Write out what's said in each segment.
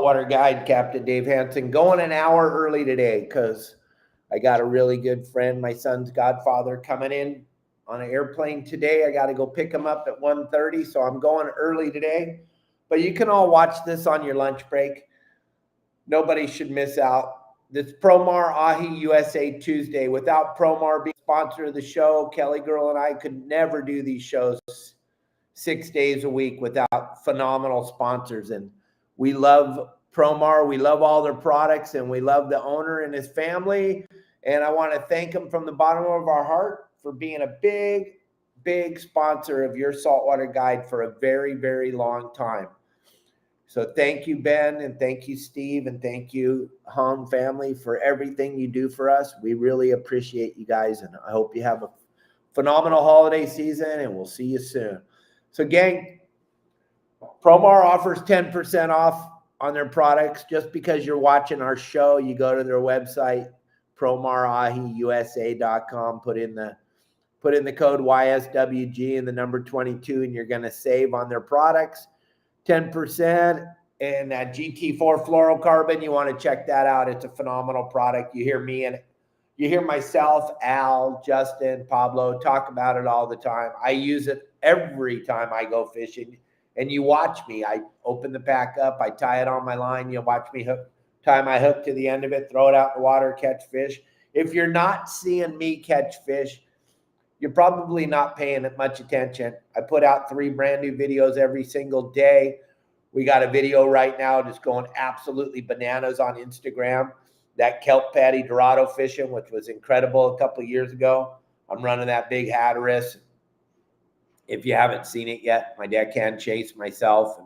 Saltwater Guide, Captain Dave Hansen, going an hour early today because I got a really good friend, my son's godfather, coming in on an airplane today. I got to go pick him up at 1:30, so I'm going early today. But you can all watch this on your lunch break. Nobody should miss out. This Promar Ahi USA Tuesday. Without Promar being sponsor of the show, Kelly Girl and I could never do these shows 6 days a week without phenomenal sponsors. And we love Promar. We love all their products, and we love the owner and his family. And I want to thank him from the bottom of our heart for being a big, big sponsor of your Saltwater Guide for a very, very long time. So thank you, Ben, and thank you, Steve, and thank you, Hung family, for everything you do for us. We really appreciate you guys, and I hope you have a phenomenal holiday season, and we'll see you soon. So, gang, Promar offers 10% off on their products. Just because you're watching our show, you go to their website, PromarAhiUSA.com, put in the code YSWG and the number 22, and you're going to save on their products 10%. And that GT4 fluorocarbon, you want to check that out. It's a phenomenal product. You hear me and you hear myself, Al, Justin, Pablo talk about it all the time. I use it every time I go fishing. And you watch me. I open the pack up. I tie it on my line. You'll watch me tie my hook to the end of it, throw it out in the water, catch fish. If you're not seeing me catch fish, you're probably not paying it much attention. I put out 3 brand new videos every single day. We got a video right now just going absolutely bananas on Instagram. That kelp patty Dorado fishing, which was incredible a couple of years ago. I'm running that big Hatteras. If you haven't seen it yet, my deckhand Chase, myself,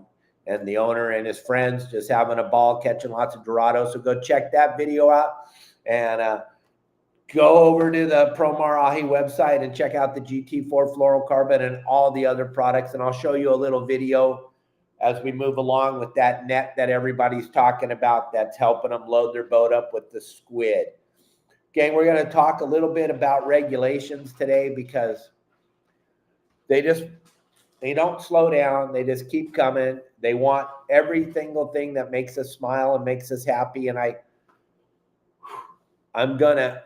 and the owner and his friends just having a ball, catching lots of Dorado. So go check that video out and go over to the Promar Ahi website and check out the GT4 fluorocarbon and all the other products. And I'll show you a little video as we move along with that net that everybody's talking about that's helping them load their boat up with the squid. Gang, we're going to talk a little bit about regulations today because they don't slow down. They just keep coming. They want every single thing that makes us smile and makes us happy. And I'm going to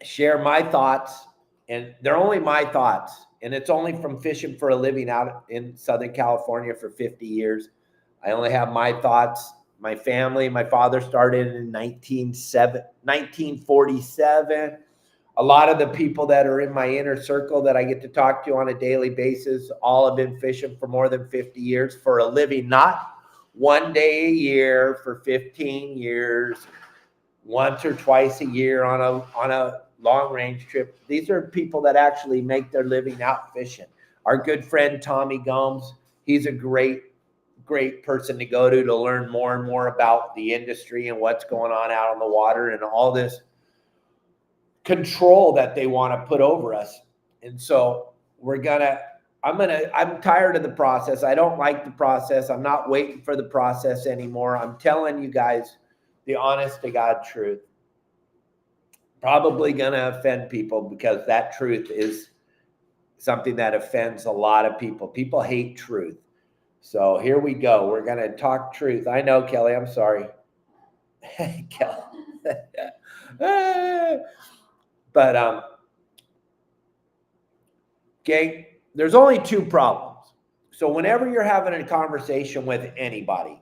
share my thoughts, and they're only my thoughts. And it's only from fishing for a living out in Southern California for 50 years. I only have my thoughts. My family, my father started in 1947. A lot of the people that are in my inner circle that I get to talk to on a daily basis all have been fishing for more than 50 years for a living, not one day a year for 15 years, once or twice a year on a long range trip. These are people that actually make their living out fishing. Our good friend Tommy Gomes, he's a great person to go to learn more and more about the industry and what's going on out on the water and all this control that they want to put over us. And so I'm tired of the process. I don't like the process. I'm not waiting for the process anymore. I'm telling you guys the honest to God truth. Probably going to offend people because that truth is something that offends a lot of people. People hate truth. So here we go. We're going to talk truth. I know, Kelly, I'm sorry. Kelly. But, okay, there's only 2 problems. So whenever you're having a conversation with anybody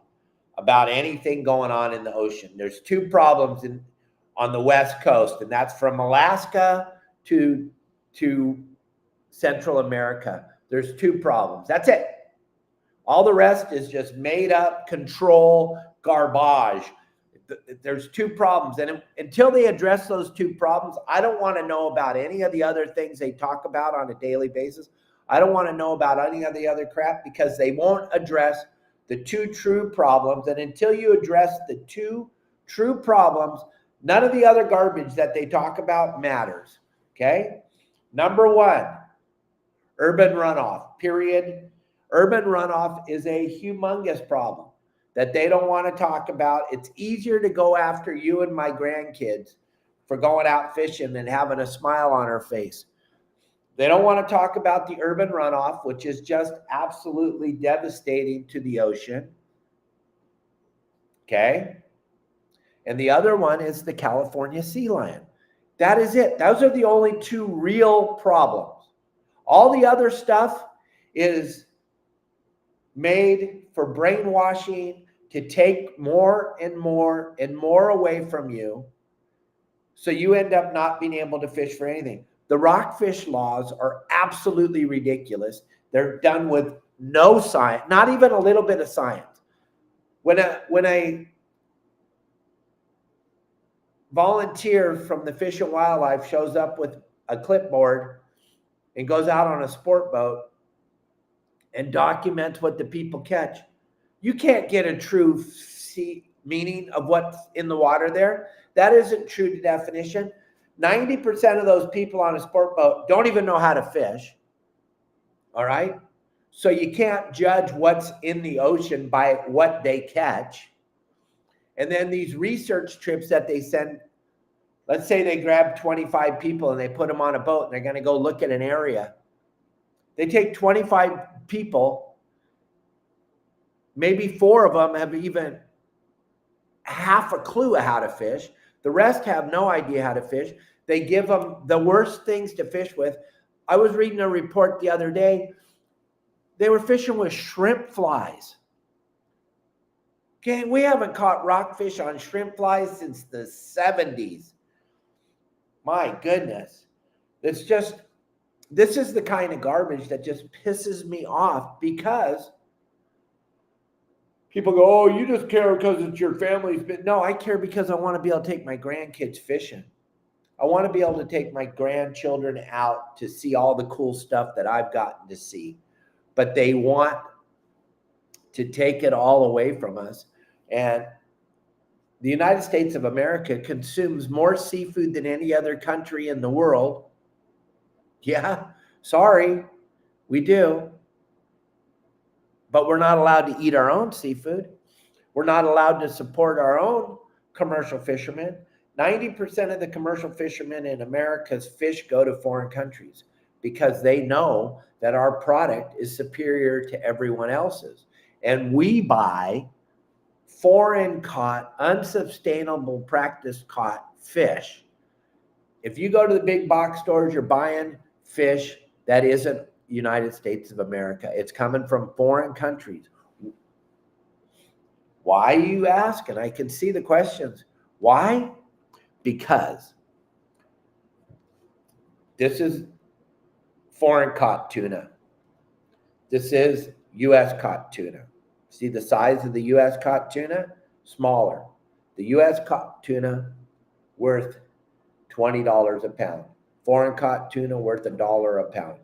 about anything going on in the ocean, there's 2 problems on the West Coast, and that's from Alaska to Central America. There's 2 problems. That's it. All the rest is just made up control garbage. There's 2 problems. And until they address those 2 problems, I don't want to know about any of the other things they talk about on a daily basis. I don't want to know about any of the other crap because they won't address the 2 true problems. And until you address the 2 true problems, none of the other garbage that they talk about matters. Okay? Number 1, urban runoff, period. Urban runoff is a humongous problem that they don't want to talk about. It's easier to go after you and my grandkids for going out fishing and having a smile on our face. They don't want to talk about the urban runoff, which is just absolutely devastating to the ocean. Okay. And the other one is the California sea lion. That is it. Those are the only two real problems. All the other stuff is made for brainwashing, to take more and more and more away from you, so you end up not being able to fish for anything. The rockfish laws are absolutely ridiculous. They're done with no science, not even a little bit of science. When a volunteer from the Fish and Wildlife shows up with a clipboard and goes out on a sport boat and documents what the people catch, you can't get a true meaning of what's in the water there. That isn't true to definition. 90% of those people on a sport boat don't even know how to fish. All right? So you can't judge what's in the ocean by what they catch. And then these research trips that they send, let's say they grab 25 people and they put them on a boat and they're going to go look at an area. They take 25 people, maybe 4 of them have even half a clue of how to fish. The rest have no idea how to fish. They give them the worst things to fish with. I was reading a report the other day. They were fishing with shrimp flies. Okay, we haven't caught rockfish on shrimp flies since the 70s. My goodness. It's just, this is the kind of garbage that just pisses me off, because people go, oh, you just care because it's your family's been. No, I care because I want to be able to take my grandkids fishing. I want to be able to take my grandchildren out to see all the cool stuff that I've gotten to see. But they want to take it all away from us. And the United States of America consumes more seafood than any other country in the world. Yeah, sorry, we do. But we're not allowed to eat our own seafood. We're not allowed to support our own commercial fishermen. 90% of the commercial fishermen in America's fish go to foreign countries because they know that our product is superior to everyone else's. And we buy foreign caught, unsustainable practice caught fish. If you go to the big box stores, you're buying fish that isn't United States of America. It's coming from foreign countries. Why, you ask? And I can see the questions. Why? Because this is foreign caught tuna. This is U.S. caught tuna. See the size of the U.S. caught tuna? Smaller. The U.S. caught tuna worth $20 a pound. Foreign caught tuna worth $1 a pound.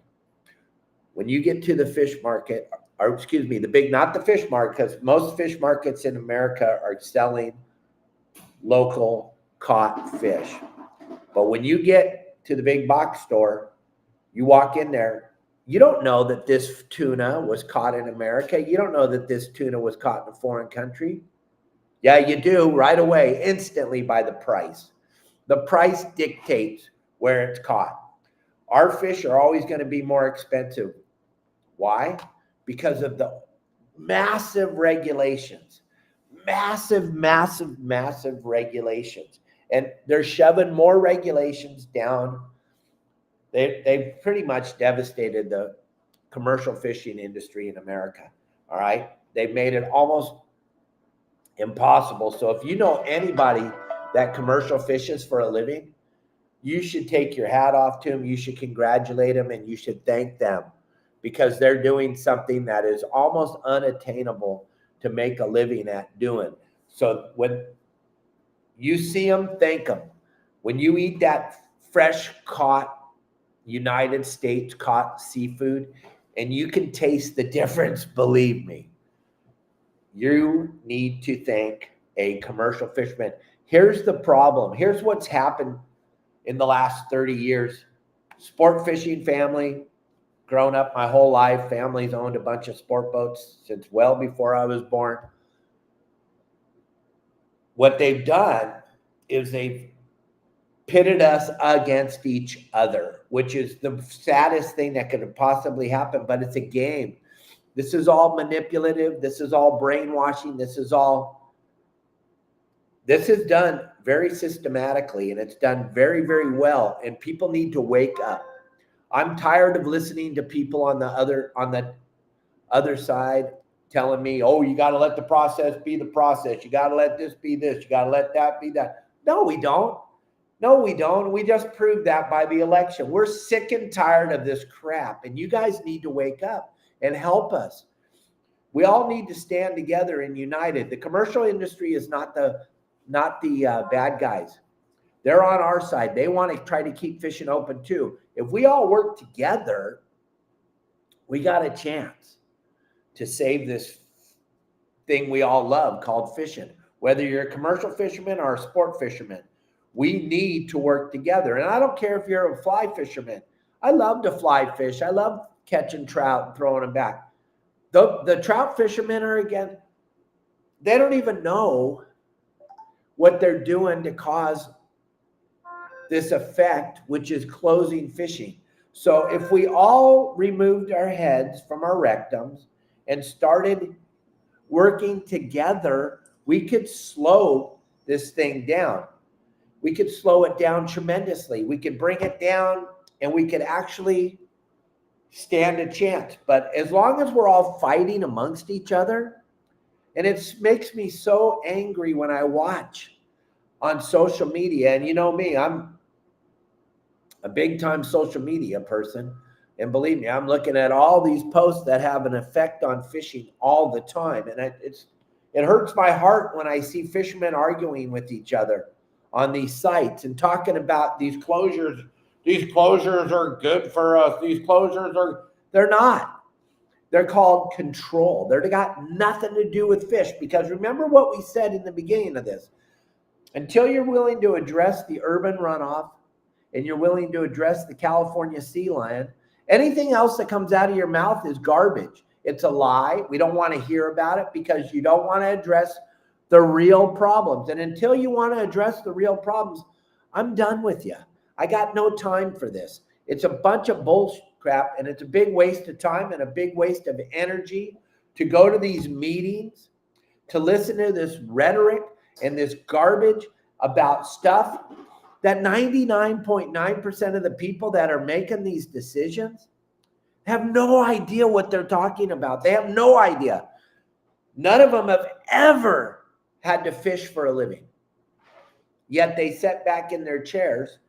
When you get to the fish market, or excuse me, not the fish market, because most fish markets in America are selling local caught fish. But when you get to the big box store, you walk in there, you don't know that this tuna was caught in America. You don't know that this tuna was caught in a foreign country. Yeah, you do right away, instantly, by the price. The price dictates where it's caught. Our fish are always going to be more expensive. Why? Because of the massive regulations. Massive, massive, massive regulations. And they're shoving more regulations down. They've pretty much devastated the commercial fishing industry in America. All right? They've made it almost impossible. So if you know anybody that commercial fishes for a living, you should take your hat off to them. You should congratulate them, and you should thank them, because they're doing something that is almost unattainable to make a living at doing. So when you see them, thank them. When you eat that fresh caught, United States caught seafood, and you can taste the difference, believe me, you need to thank a commercial fisherman. Here's the problem. Here's what's happened in the last 30 years. Sport fishing family, grown up my whole life. Family's owned a bunch of sport boats since well before I was born. What they've done is they've pitted us against each other, which is the saddest thing that could possibly happen, but it's a game. This is all manipulative. This is all brainwashing. This is all This is done very systematically, and it's done very, very well, and people need to wake up. I'm tired of listening to people on the other side telling me, oh, you got to let the process be the process. You got to let this be this. You got to let that be that. No, we don't. No, we don't. We just proved that by the election. We're sick and tired of this crap, and you guys need to wake up and help us. We all need to stand together and united. The commercial industry is not the bad guys. They're on our side. They want to try to keep fishing open too. If we all work together, we got a chance to save this thing we all love called fishing. Whether you're a commercial fisherman or a sport fisherman, we need to work together. And I don't care if you're a fly fisherman. I love to fly fish. I love catching trout and throwing them back. The trout fishermen are, again, they don't even know what they're doing to cause this effect, which is closing fishing. So if we all removed our heads from our rectums and started working together, we could slow this thing down. We could slow it down tremendously. We could bring it down, and we could actually stand a chance. But as long as we're all fighting amongst each other, and it makes me so angry when I watch on social media, and you know me, I'm a big time social media person. And believe me, I'm looking at all these posts that have an effect on fishing all the time. And it hurts my heart when I see fishermen arguing with each other on these sites and talking about these closures. These closures are good for us. They're not. They're called control. They've got nothing to do with fish, because remember what we said in the beginning of this. Until you're willing to address the urban runoff and you're willing to address the California sea lion, anything else that comes out of your mouth is garbage. It's a lie. We don't want to hear about it because you don't want to address the real problems. And until you want to address the real problems, I'm done with you. I got no time for this. It's a bunch of bullshit crap, and it's a big waste of time and a big waste of energy to go to these meetings, to listen to this rhetoric and this garbage about stuff that 99.9% of the people that are making these decisions have no idea what they're talking about. They have no idea. None of them have ever had to fish for a living. Yet they sit back in their chairs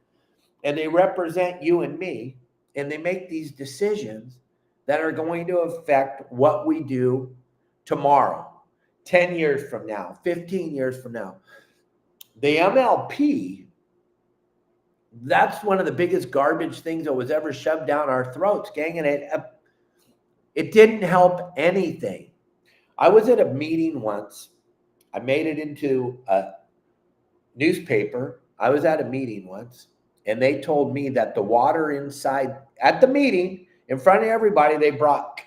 and they represent you and me, and they make these decisions that are going to affect what we do tomorrow, 10 years from now, 15 years from now. The MLP, that's one of the biggest garbage things that was ever shoved down our throats, gang, and it didn't help anything. I was at a meeting once. I made it into a newspaper. I was at a meeting once, and they told me that the water inside, at the meeting, in front of everybody, they brought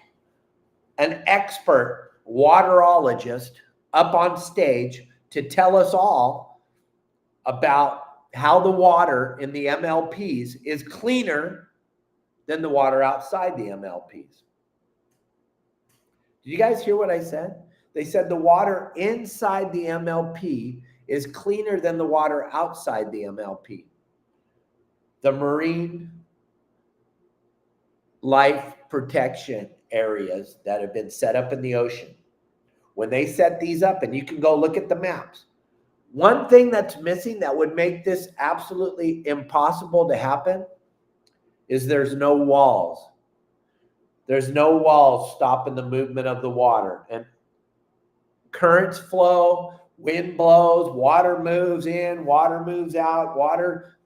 an expert waterologist up on stage to tell us all about how the water in the MLPs is cleaner than the water outside the MLPs. Did you guys hear what I said? They said the water inside the MLP is cleaner than the water outside the MLP. The marine life protection areas that have been set up in the ocean, when they set these up, and you can go look at the maps, one thing that's missing that would make this absolutely impossible to happen is there's no walls. There's no walls stopping the movement of the water. And currents flow, wind blows, water moves in, water moves out,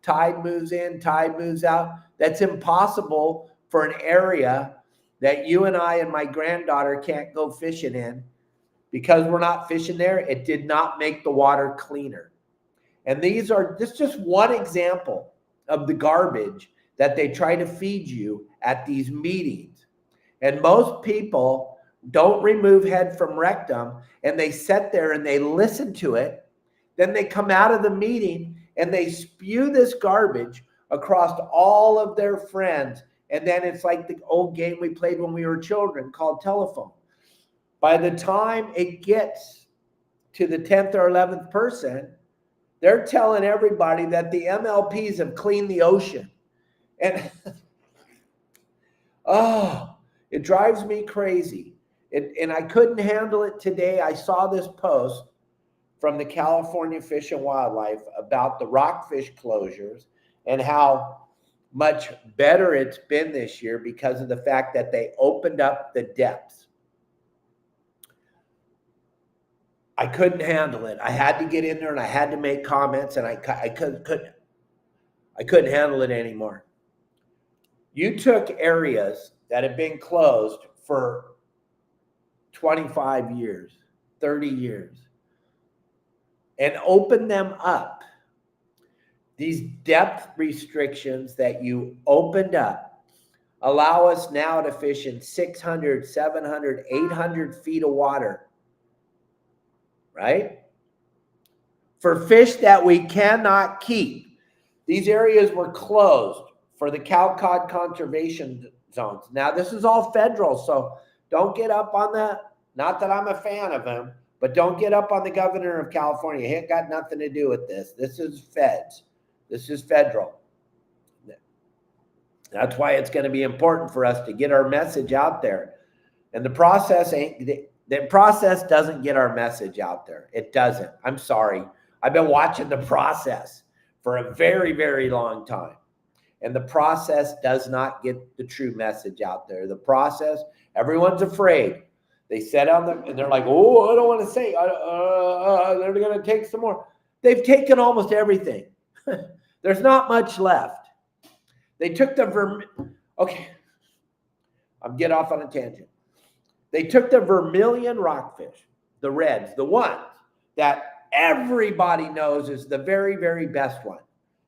tide moves in, tide moves out. That's impossible for an area that you and I and my granddaughter can't go fishing in. Because we're not fishing there, it did not make the water cleaner. And this is just one example of the garbage that they try to feed you at these meetings. And most people don't remove head from rectum, and they sit there and they listen to it. Then they come out of the meeting and they spew this garbage across all of their friends. And then it's like the old game we played when we were children called telephone. By the time it gets to the 10th or 11th person, They're telling everybody that the MLPs have cleaned the ocean. And oh, it drives me crazy. And I couldn't handle it today. I saw this post from the California Fish and Wildlife about the rockfish closures and how much better it's been this year because of the fact that they opened up the depths. I couldn't handle it. I had to get in there and I had to make comments, and I couldn't handle it anymore. You took areas that have been closed for 25 years, 30 years, and opened them up. These depth restrictions that you opened up allow us now to fish in 600, 700, 800 feet of water, right? For fish that we cannot keep. These areas were closed for the cow-cod conservation zones. Now, this is all federal, so don't get up on that. Not that I'm a fan of him, but don't get up on the governor of California. He ain't got nothing to do with this. This is feds. This is federal. That's why it's going to be important for us to get our message out there. And the process doesn't get our message out there. It doesn't. I'm sorry. I've been watching the process for a very, very long time. And the process does not get the true message out there. The process, everyone's afraid. They sit on them and they're like, oh, I don't want to say. They're going to take some more. They've taken almost everything. There's not much left. They took the okay. I'm getting off on a tangent. They took the vermilion rockfish, the reds, the ones that everybody knows is the very, very best one.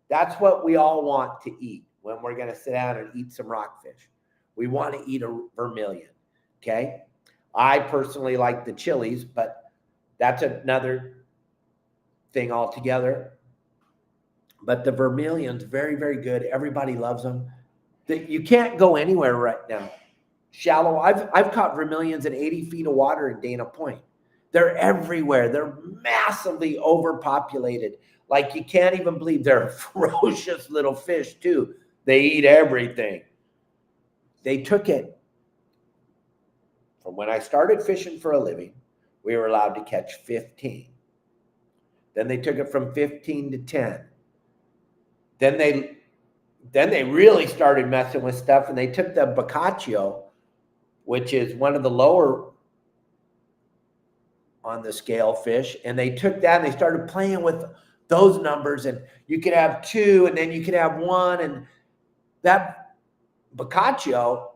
That's what we all want to eat when we're going to sit down and eat some rockfish. We want to eat a vermilion, okay? I personally like the chilies, but that's another thing altogether. But the vermilion's very, very good. Everybody loves them. You can't go anywhere right now. Shallow. I've caught vermilions in 80 feet of water in Dana Point. They're everywhere. They're massively overpopulated. Like you can't even believe they're ferocious little fish too. They eat everything. They took it from when I started fishing for a living, we were allowed to catch 15. Then they took it from 15 to 10. Then they really started messing with stuff, and they took the Boccaccio, which is one of the lower on the scale fish, and they took that and they started playing with those numbers, and you could have 2 and then you could have 1, and that Boccaccio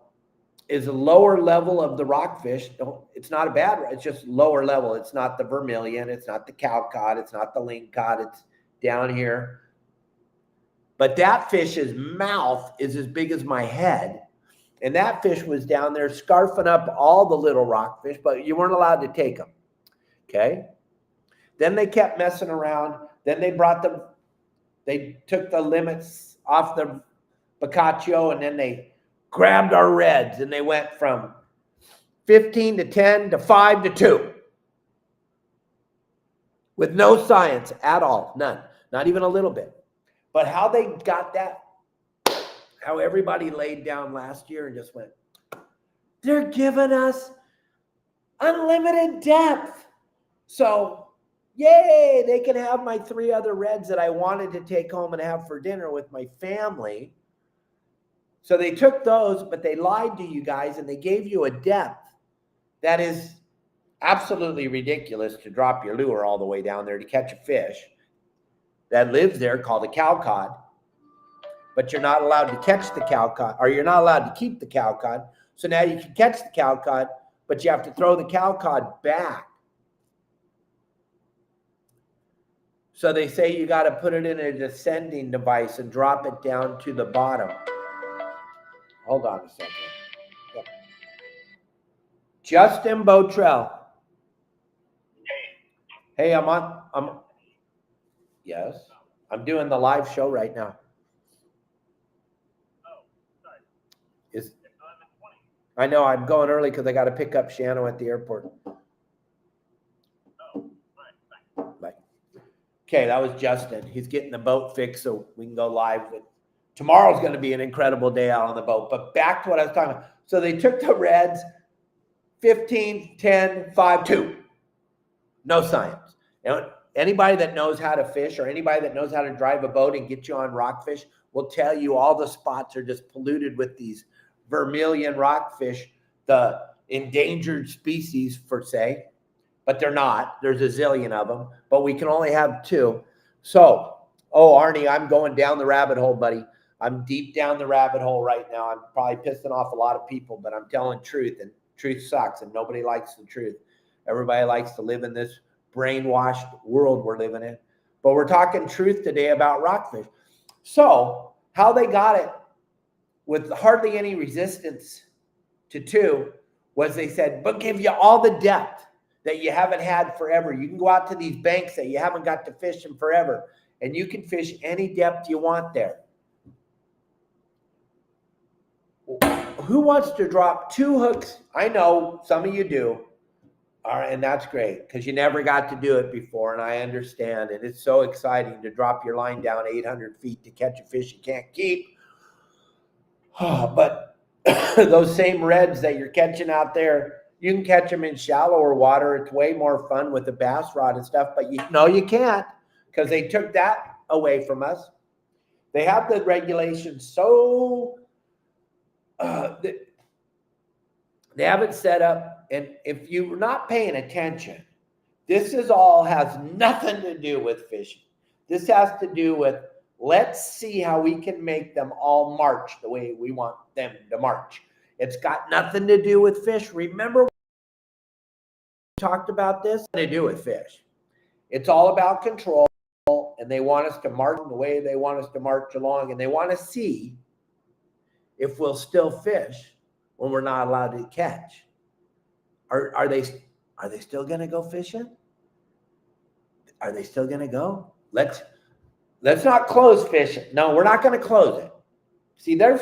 is a lower level of the rockfish. It's not a bad, it's just lower level. It's not the vermilion, it's not the cowcod, it's not the lingcod, it's down here. But that fish's mouth is as big as my head. And that fish was down there scarfing up all the little rockfish, but you weren't allowed to take them. Okay? Then they kept messing around. Then they took the limits off the Boccaccio, and then they grabbed our reds, and they went from 15 to 10 to 5 to 2. With no science at all. None. Not even a little bit. But how they got that, how everybody laid down last year and just went, they're giving us unlimited depth. So, yay, they can have my 3 other reds that I wanted to take home and have for dinner with my family. So they took those, but they lied to you guys, and they gave you a depth that is absolutely ridiculous to drop your lure all the way down there to catch a fish that lives there called a cowcod, but you're not allowed to catch the cowcod, or you're not allowed to keep the cowcod. So now you can catch the cowcod, but you have to throw the cowcod back. So they say you got to put it in a descending device and drop it down to the bottom. Hold on a second. Yep. Justin Botrell. Hey, yes, I'm doing the live show right now. Oh, sorry. I know I'm going early because I got to pick up Shannon at the airport. Oh, right. Bye. Okay, that was Justin. He's getting the boat fixed so we can go live. Tomorrow's going to be an incredible day out on the boat. But back to what I was talking about. So they took the reds 15, 10, 5, 2. No science. Now, anybody that knows how to fish or anybody that knows how to drive a boat and get you on rockfish will tell you all the spots are just polluted with these vermilion rockfish, the endangered species per se, but they're not. There's a zillion of them, but we can only have 2. So, Arnie, I'm going down the rabbit hole, buddy. I'm deep down the rabbit hole right now. I'm probably pissing off a lot of people, but I'm telling truth, and truth sucks, and nobody likes the truth. Everybody likes to live in this brainwashed world we're living in. But we're talking truth today about rockfish. So how they got it with hardly any resistance to 2 was they said, we'll give you all the depth that you haven't had forever. You can go out to these banks that you haven't got to fish in forever, and you can fish any depth you want there. Who wants to drop 2 hooks? I know some of you do. All right, and that's great because you never got to do it before, and I understand. And it's so exciting to drop your line down 800 feet to catch a fish you can't keep. But those same reds that you're catching out there, you can catch them in shallower water. It's way more fun with the bass rod and stuff, but you can't because they took that away from us. They have the regulations so they have it set up. And if you're not paying attention, this has nothing to do with fishing. This has to do with, let's see how we can make them all march the way we want them to march. It's got nothing to do with fish. Remember we talked about this? To do with fish. It's all about control, and they want us to march the way they want us to march along, and they want to see if we'll still fish when we're not allowed to catch. Are they still going to go fishing? Are they still going to go? Let's not close fishing. No, we're not going to close it. See, they're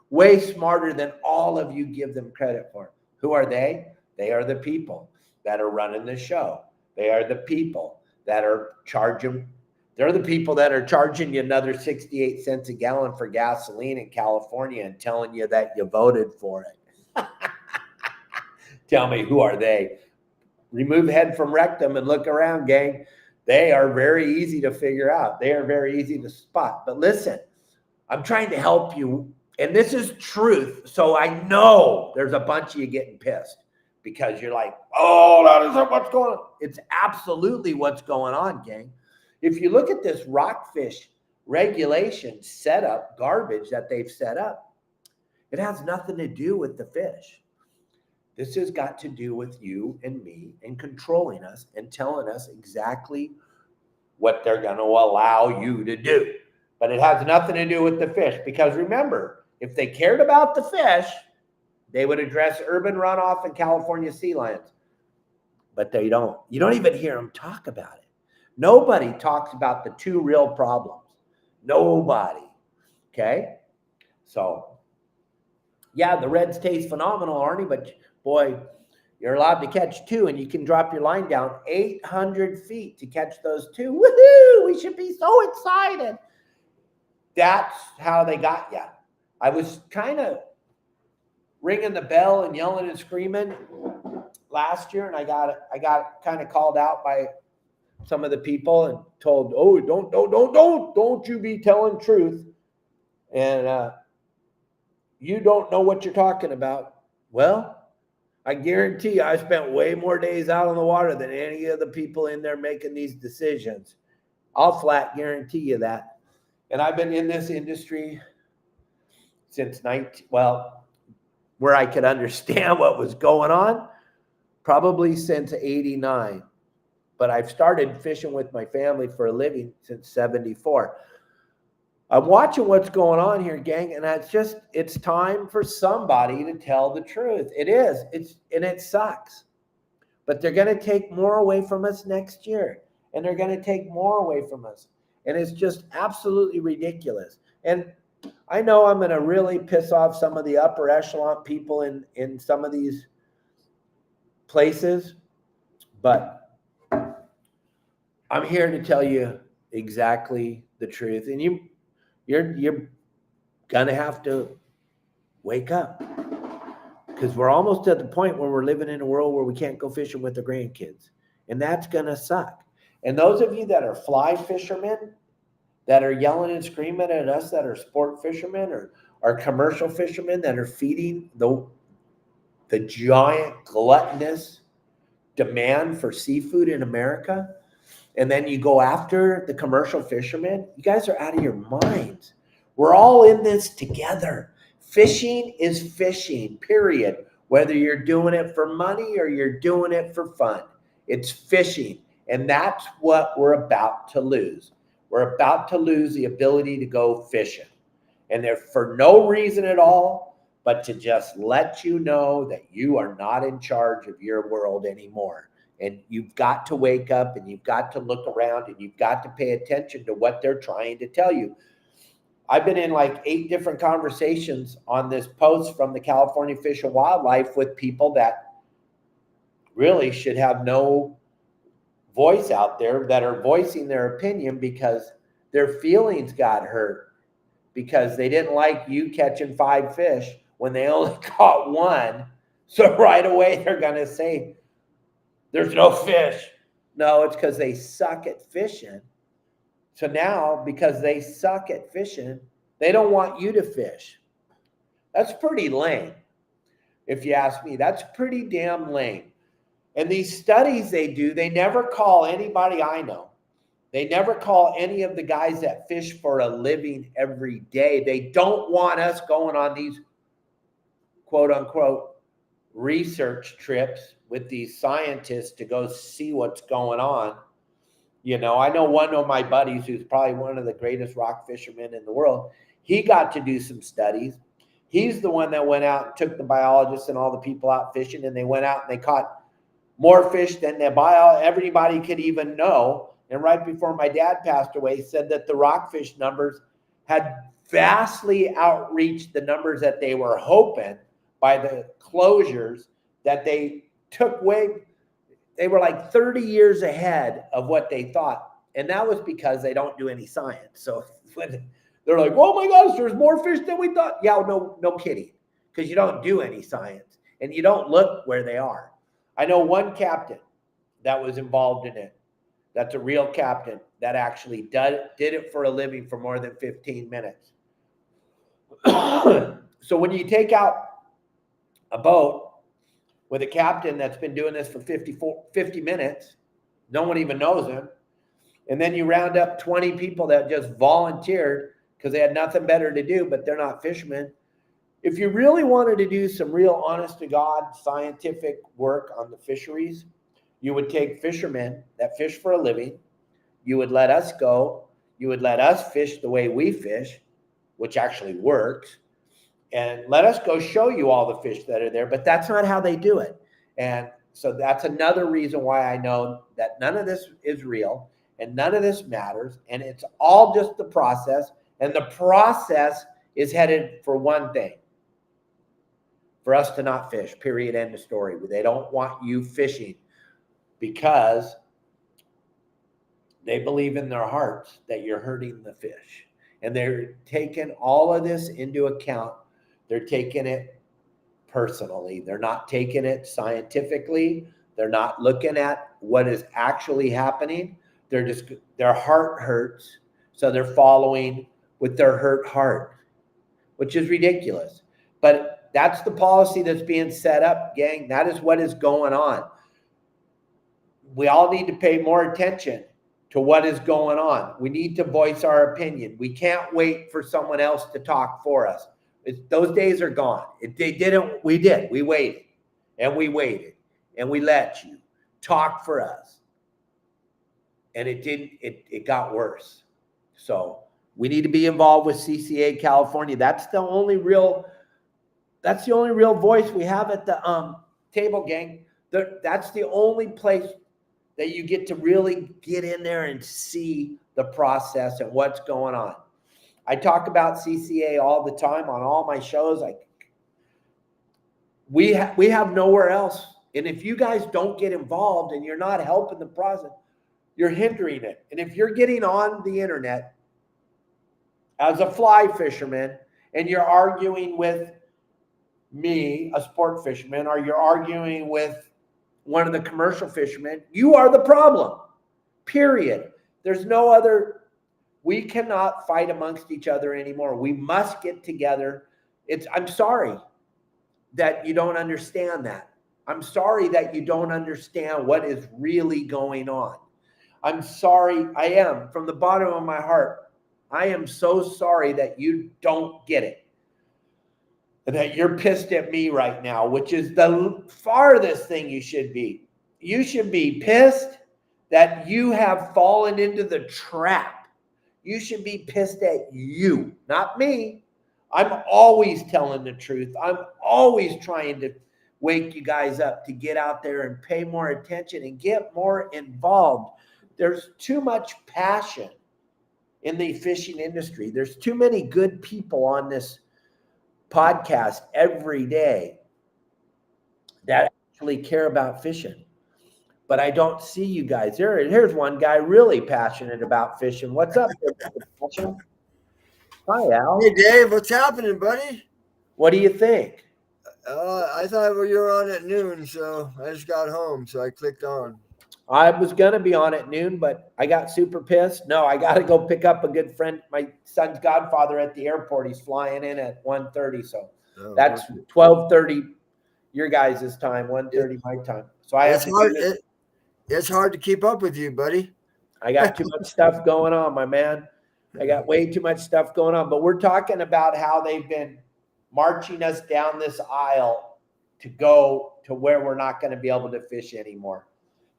way smarter than all of you give them credit for. Who are they? They are the people that are running the show. They are the people that are charging. They're the people that are charging you another 68 cents a gallon for gasoline in California and telling you that you voted for it. Tell me, who are they? Remove head from rectum and look around, gang. They are very easy to figure out. They are very easy to spot. But listen, I'm trying to help you, and this is truth. So I know there's a bunch of you getting pissed because you're like, oh, that isn't what's going on. It's absolutely what's going on, gang. If you look at this rockfish regulation setup, garbage that they've set up, it has nothing to do with the fish. This has got to do with you and me and controlling us and telling us exactly what they're going to allow you to do. But it has nothing to do with the fish, because remember, if they cared about the fish, they would address urban runoff and California sea lions. But they don't. You don't even hear them talk about it. Nobody talks about the 2 real problems. Nobody. Okay? So, yeah, the reds taste phenomenal, Arnie, but boy, you're allowed to catch 2, and you can drop your line down 800 feet to catch those 2. Woohoo! We should be so excited. That's how they got you. I was kind of ringing the bell and yelling and screaming last year, and I got kind of called out by some of the people and told, oh, don't you be telling truth. And you don't know what you're talking about. Well, I guarantee you I spent way more days out on the water than any of the people in there making these decisions. I'll flat guarantee you that. And I've been in this industry since where I could understand what was going on, probably since 89. But I've started fishing with my family for a living since 74. I'm watching what's going on here, gang, and it's time for somebody to tell the truth. It is. And it sucks. But they're going to take more away from us next year, and they're going to take more away from us. And it's just absolutely ridiculous. And I know I'm going to really piss off some of the upper echelon people in some of these places, but I'm here to tell you exactly the truth. And you're going to have to wake up, because we're almost at the point where we're living in a world where we can't go fishing with the grandkids. And that's going to suck. And those of you that are fly fishermen, that are yelling and screaming at us, that are sport fishermen or are commercial fishermen that are feeding the giant gluttonous demand for seafood in America, and then you go after the commercial fishermen, you guys are out of your minds. We're all in this together. Fishing is fishing, period. Whether you're doing it for money or you're doing it for fun, it's fishing. And that's what we're about to lose. We're about to lose the ability to go fishing. And they're for no reason at all, but to just let you know that you are not in charge of your world anymore. And you've got to wake up, and you've got to look around, and you've got to pay attention to what they're trying to tell you. I've been in like 8 different conversations on this post from the California Fish and Wildlife with people that really should have no voice out there, that are voicing their opinion because their feelings got hurt because they didn't like you catching 5 fish when they only caught 1. So right away they're going to say, there's no fish. No, it's because they suck at fishing. So now, because they suck at fishing, they don't want you to fish. That's pretty lame. If you ask me, that's pretty damn lame. And these studies they do, they never call anybody I know. They never call any of the guys that fish for a living every day. They don't want us going on these quote unquote research trips with these scientists to go see what's going on. You know, I know one of my buddies who's probably one of the greatest rock fishermen in the world. He got to do some studies. He's the one that went out and took the biologists and all the people out fishing, and they went out and they caught more fish than everybody could even know. And right before my dad passed away, he said that the rockfish numbers had vastly outreached the numbers that they were hoping by the closures that they took away. They were like 30 years ahead of what they thought. And that was because they don't do any science. So when they're like, oh my gosh, there's more fish than we thought. Yeah, no kidding. Because you don't do any science and you don't look where they are. I know one captain that was involved in it. That's a real captain that actually did it for a living for more than 15 minutes. So when you take out a boat with a captain that's been doing this for 50 minutes, no one even knows him, and then you round up 20 people that just volunteered because they had nothing better to do, but they're not fishermen. If you really wanted to do some real honest to God scientific work on the fisheries, you would take fishermen that fish for a living. You would let us go. You would let us fish the way we fish, which actually works. And let us go show you all the fish that are there. But that's not how they do it. And so that's another reason why I know that none of this is real and none of this matters. And it's all just the process. And the process is headed for one thing: for us to not fish, period, end of story. They don't want you fishing because they believe in their hearts that you're hurting the fish. And they're taking all of this into account. They're taking it personally. They're not taking it scientifically. They're not looking at what is actually happening. Their heart hurts, so they're following with their hurt heart, which is ridiculous. But that's the policy that's being set up, gang. That is what is going on. We all need to pay more attention to what is going on. We need to voice our opinion. We can't wait for someone else to talk for us. Those days are gone. We did. We waited, and we let you talk for us. And it didn't, it got worse. So we need to be involved with CCA California. That's the only real voice we have at the table, gang. That's the only place that you get to really get in there and see the process and what's going on. I talk about CCA all the time on all my shows. We have nowhere else. And if you guys don't get involved and you're not helping the process, you're hindering it. And if you're getting on the internet as a fly fisherman and you're arguing with me, a sport fisherman, or you're arguing with one of the commercial fishermen, you are the problem. Period. There's no other. We cannot fight amongst each other anymore. We must get together. I'm sorry that you don't understand that. I'm sorry that you don't understand what is really going on. I'm sorry. I am, from the bottom of my heart. I am so sorry that you don't get it. That you're pissed at me right now, which is the farthest thing you should be. You should be pissed that you have fallen into the trap. You should be pissed at you, not me. I'm always telling the truth. I'm always trying to wake you guys up to get out there and pay more attention and get more involved. There's too much passion in the fishing industry. There's too many good people on this podcast every day that actually care about fishing. But I don't see you guys. Here's one guy really passionate about fishing. What's up? Hi, Al. Hey, Dave. What's happening, buddy? What do you think? I thought you were on at noon, so I just got home, so I clicked on. I was going to be on at noon, but I got super pissed. No, I got to go pick up a good friend, my son's godfather, at the airport. He's flying in at 1:30, so that's 12:30 your guys' time, 1:30 my time. So it's hard to keep up with you, buddy. I got too much stuff going on, my man. I got way too much stuff going on. But we're talking about how they've been marching us down this aisle to go to where we're not going to be able to fish anymore.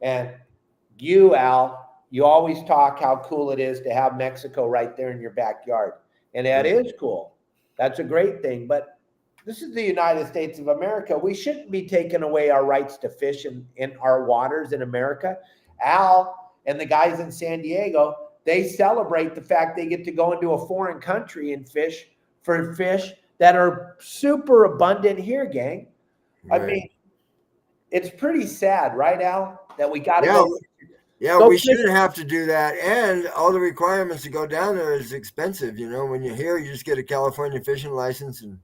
And you, Al, you always talk how cool it is to have Mexico right there in your backyard. And that is cool. That's a great thing. But this is the United States of America. We shouldn't be taking away our rights to fish in our waters in America. Al and the guys in San Diego, they celebrate the fact they get to go into a foreign country and fish for fish that are super abundant here, gang. Right. I mean, it's pretty sad, right, Al? That we got to go. Yeah, we shouldn't have to do that. And all the requirements to go down there is expensive. You know, when you're here, you just get a California fishing license and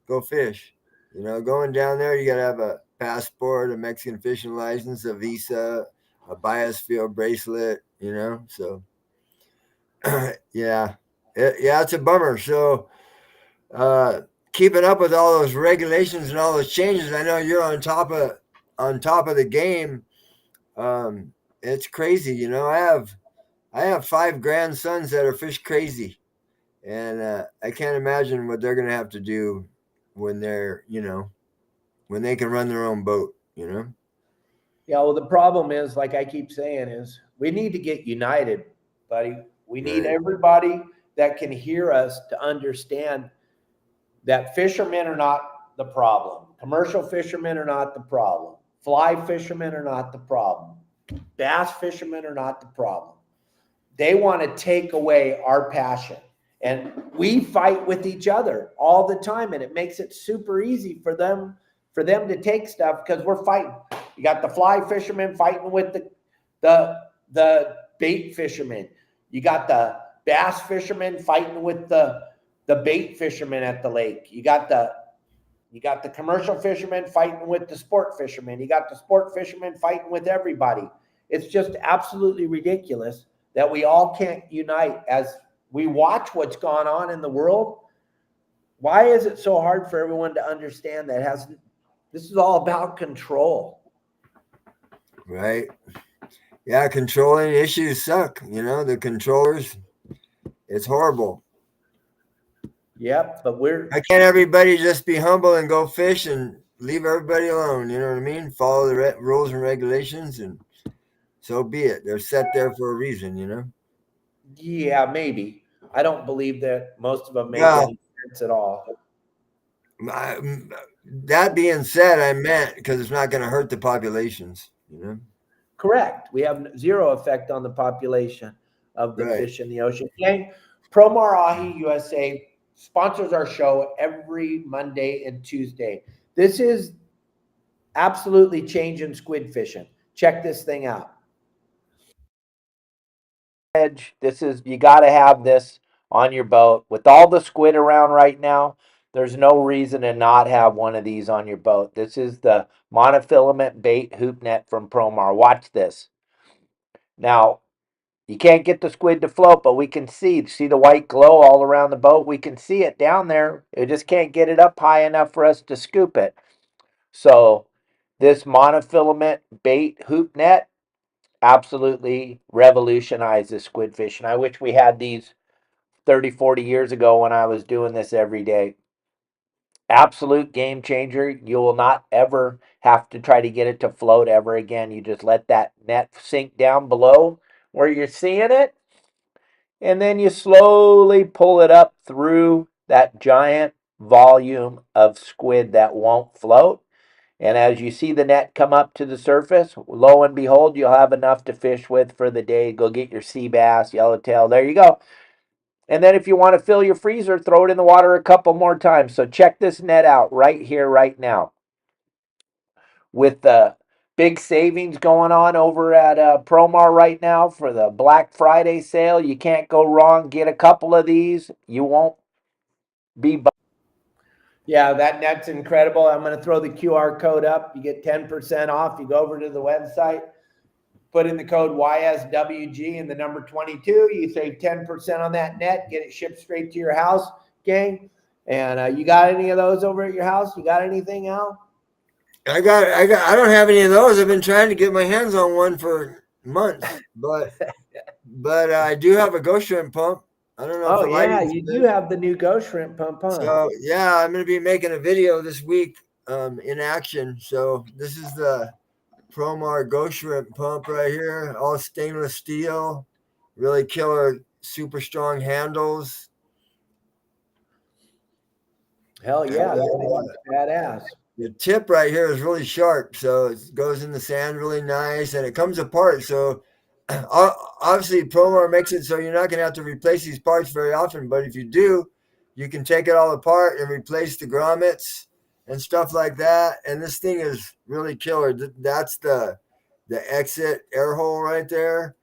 go fish. You know, going down there, you got to have a passport, a Mexican fishing license, a visa, a biosphere bracelet, you know. So, it's a bummer. So, keeping up with all those regulations and all those changes, I know you're on top of the game. It's crazy, you know. I have 5 grandsons that are fish crazy, and I can't imagine what they're gonna have to do when they're, you know, when they can run their own boat, you know. Yeah, well, the problem is, like I keep saying, is we need to get united, buddy. We need everybody that can hear us to understand that fishermen are not the problem. Commercial fishermen are not the problem. Fly fishermen are not the problem. Bass fishermen are not the problem. They want to take away our passion. And we fight with each other all the time. And it makes it super easy for them to take stuff because we're fighting. You got the fly fishermen fighting with the bait fishermen. You got the bass fishermen fighting with the bait fishermen at the lake. You got the commercial fishermen fighting with the sport fishermen. You got the sport fishermen fighting with everybody. It's just absolutely ridiculous that we all can't unite as we watch what's gone on in the world. Why is it so hard for everyone to understand that this is all about control? Right. Yeah, controlling issues suck. You know, the controllers, it's horrible. Yep, but why can't everybody just be humble and go fish and leave everybody alone? You know what I mean? Follow the rules and regulations, and so be it. They're set there for a reason, you know? Yeah, maybe. I don't believe that most of them make any sense at all. That being said, I meant because it's not going to hurt the populations, you know? Correct. We have zero effect on the population of the fish in the ocean. Gang, Promar Ahi USA sponsors our show every Monday and Tuesday. This is absolutely changing squid fishing. Check this thing out. edge. This is, you got to have this on your boat. With all the squid around right now, there's no reason to not have one of these on your boat. This is the monofilament bait hoop net from Promar. Watch this. Now, you can't get the squid to float, but we can see the white glow all around the boat. We can see it down there. We just can't get it up high enough for us to scoop it. So this monofilament bait hoop net absolutely revolutionized the squid fishing. I wish we had these 30, 40 years ago when I was doing this every day. Absolute game changer. You will not ever have to try to get it to float ever again. You just let that net sink down below where you're seeing it, and then you slowly pull it up through that giant volume of squid that won't float. And as you see the net come up to the surface, lo and behold, you'll have enough to fish with for the day. Go get your sea bass, yellowtail. There you go. And then if you want to fill your freezer, throw it in the water a couple more times. So check this net out right here, right now. With the big savings going on over at Promar right now for the Black Friday sale, you can't go wrong. Get a couple of these. You won't be. Yeah, that net's incredible. I'm going to throw the QR code up. You get 10% off. You go over to the website, put in the code YSWG and the number 22. You save 10% on that net. Get it shipped straight to your house, gang. And you got any of those over at your house? You got anything, Al? I don't have any of those. I've been trying to get my hands on one for months, but I do have a ghost shrimp pump. I don't know. Oh, yeah, you do have the new ghost shrimp pump, huh? So yeah, I'm going to be making a video this week in action. So this is the Promar ghost shrimp pump right here, all stainless steel, really killer, super strong handles. Hell yeah, that badass. The tip right here is really sharp, so it goes in the sand really nice, and it comes apart. So obviously Promar makes it so you're not going to have to replace these parts very often, but if you do, you can take it all apart and replace the grommets and stuff like that. And this thing is really killer. That's the exit air hole right there.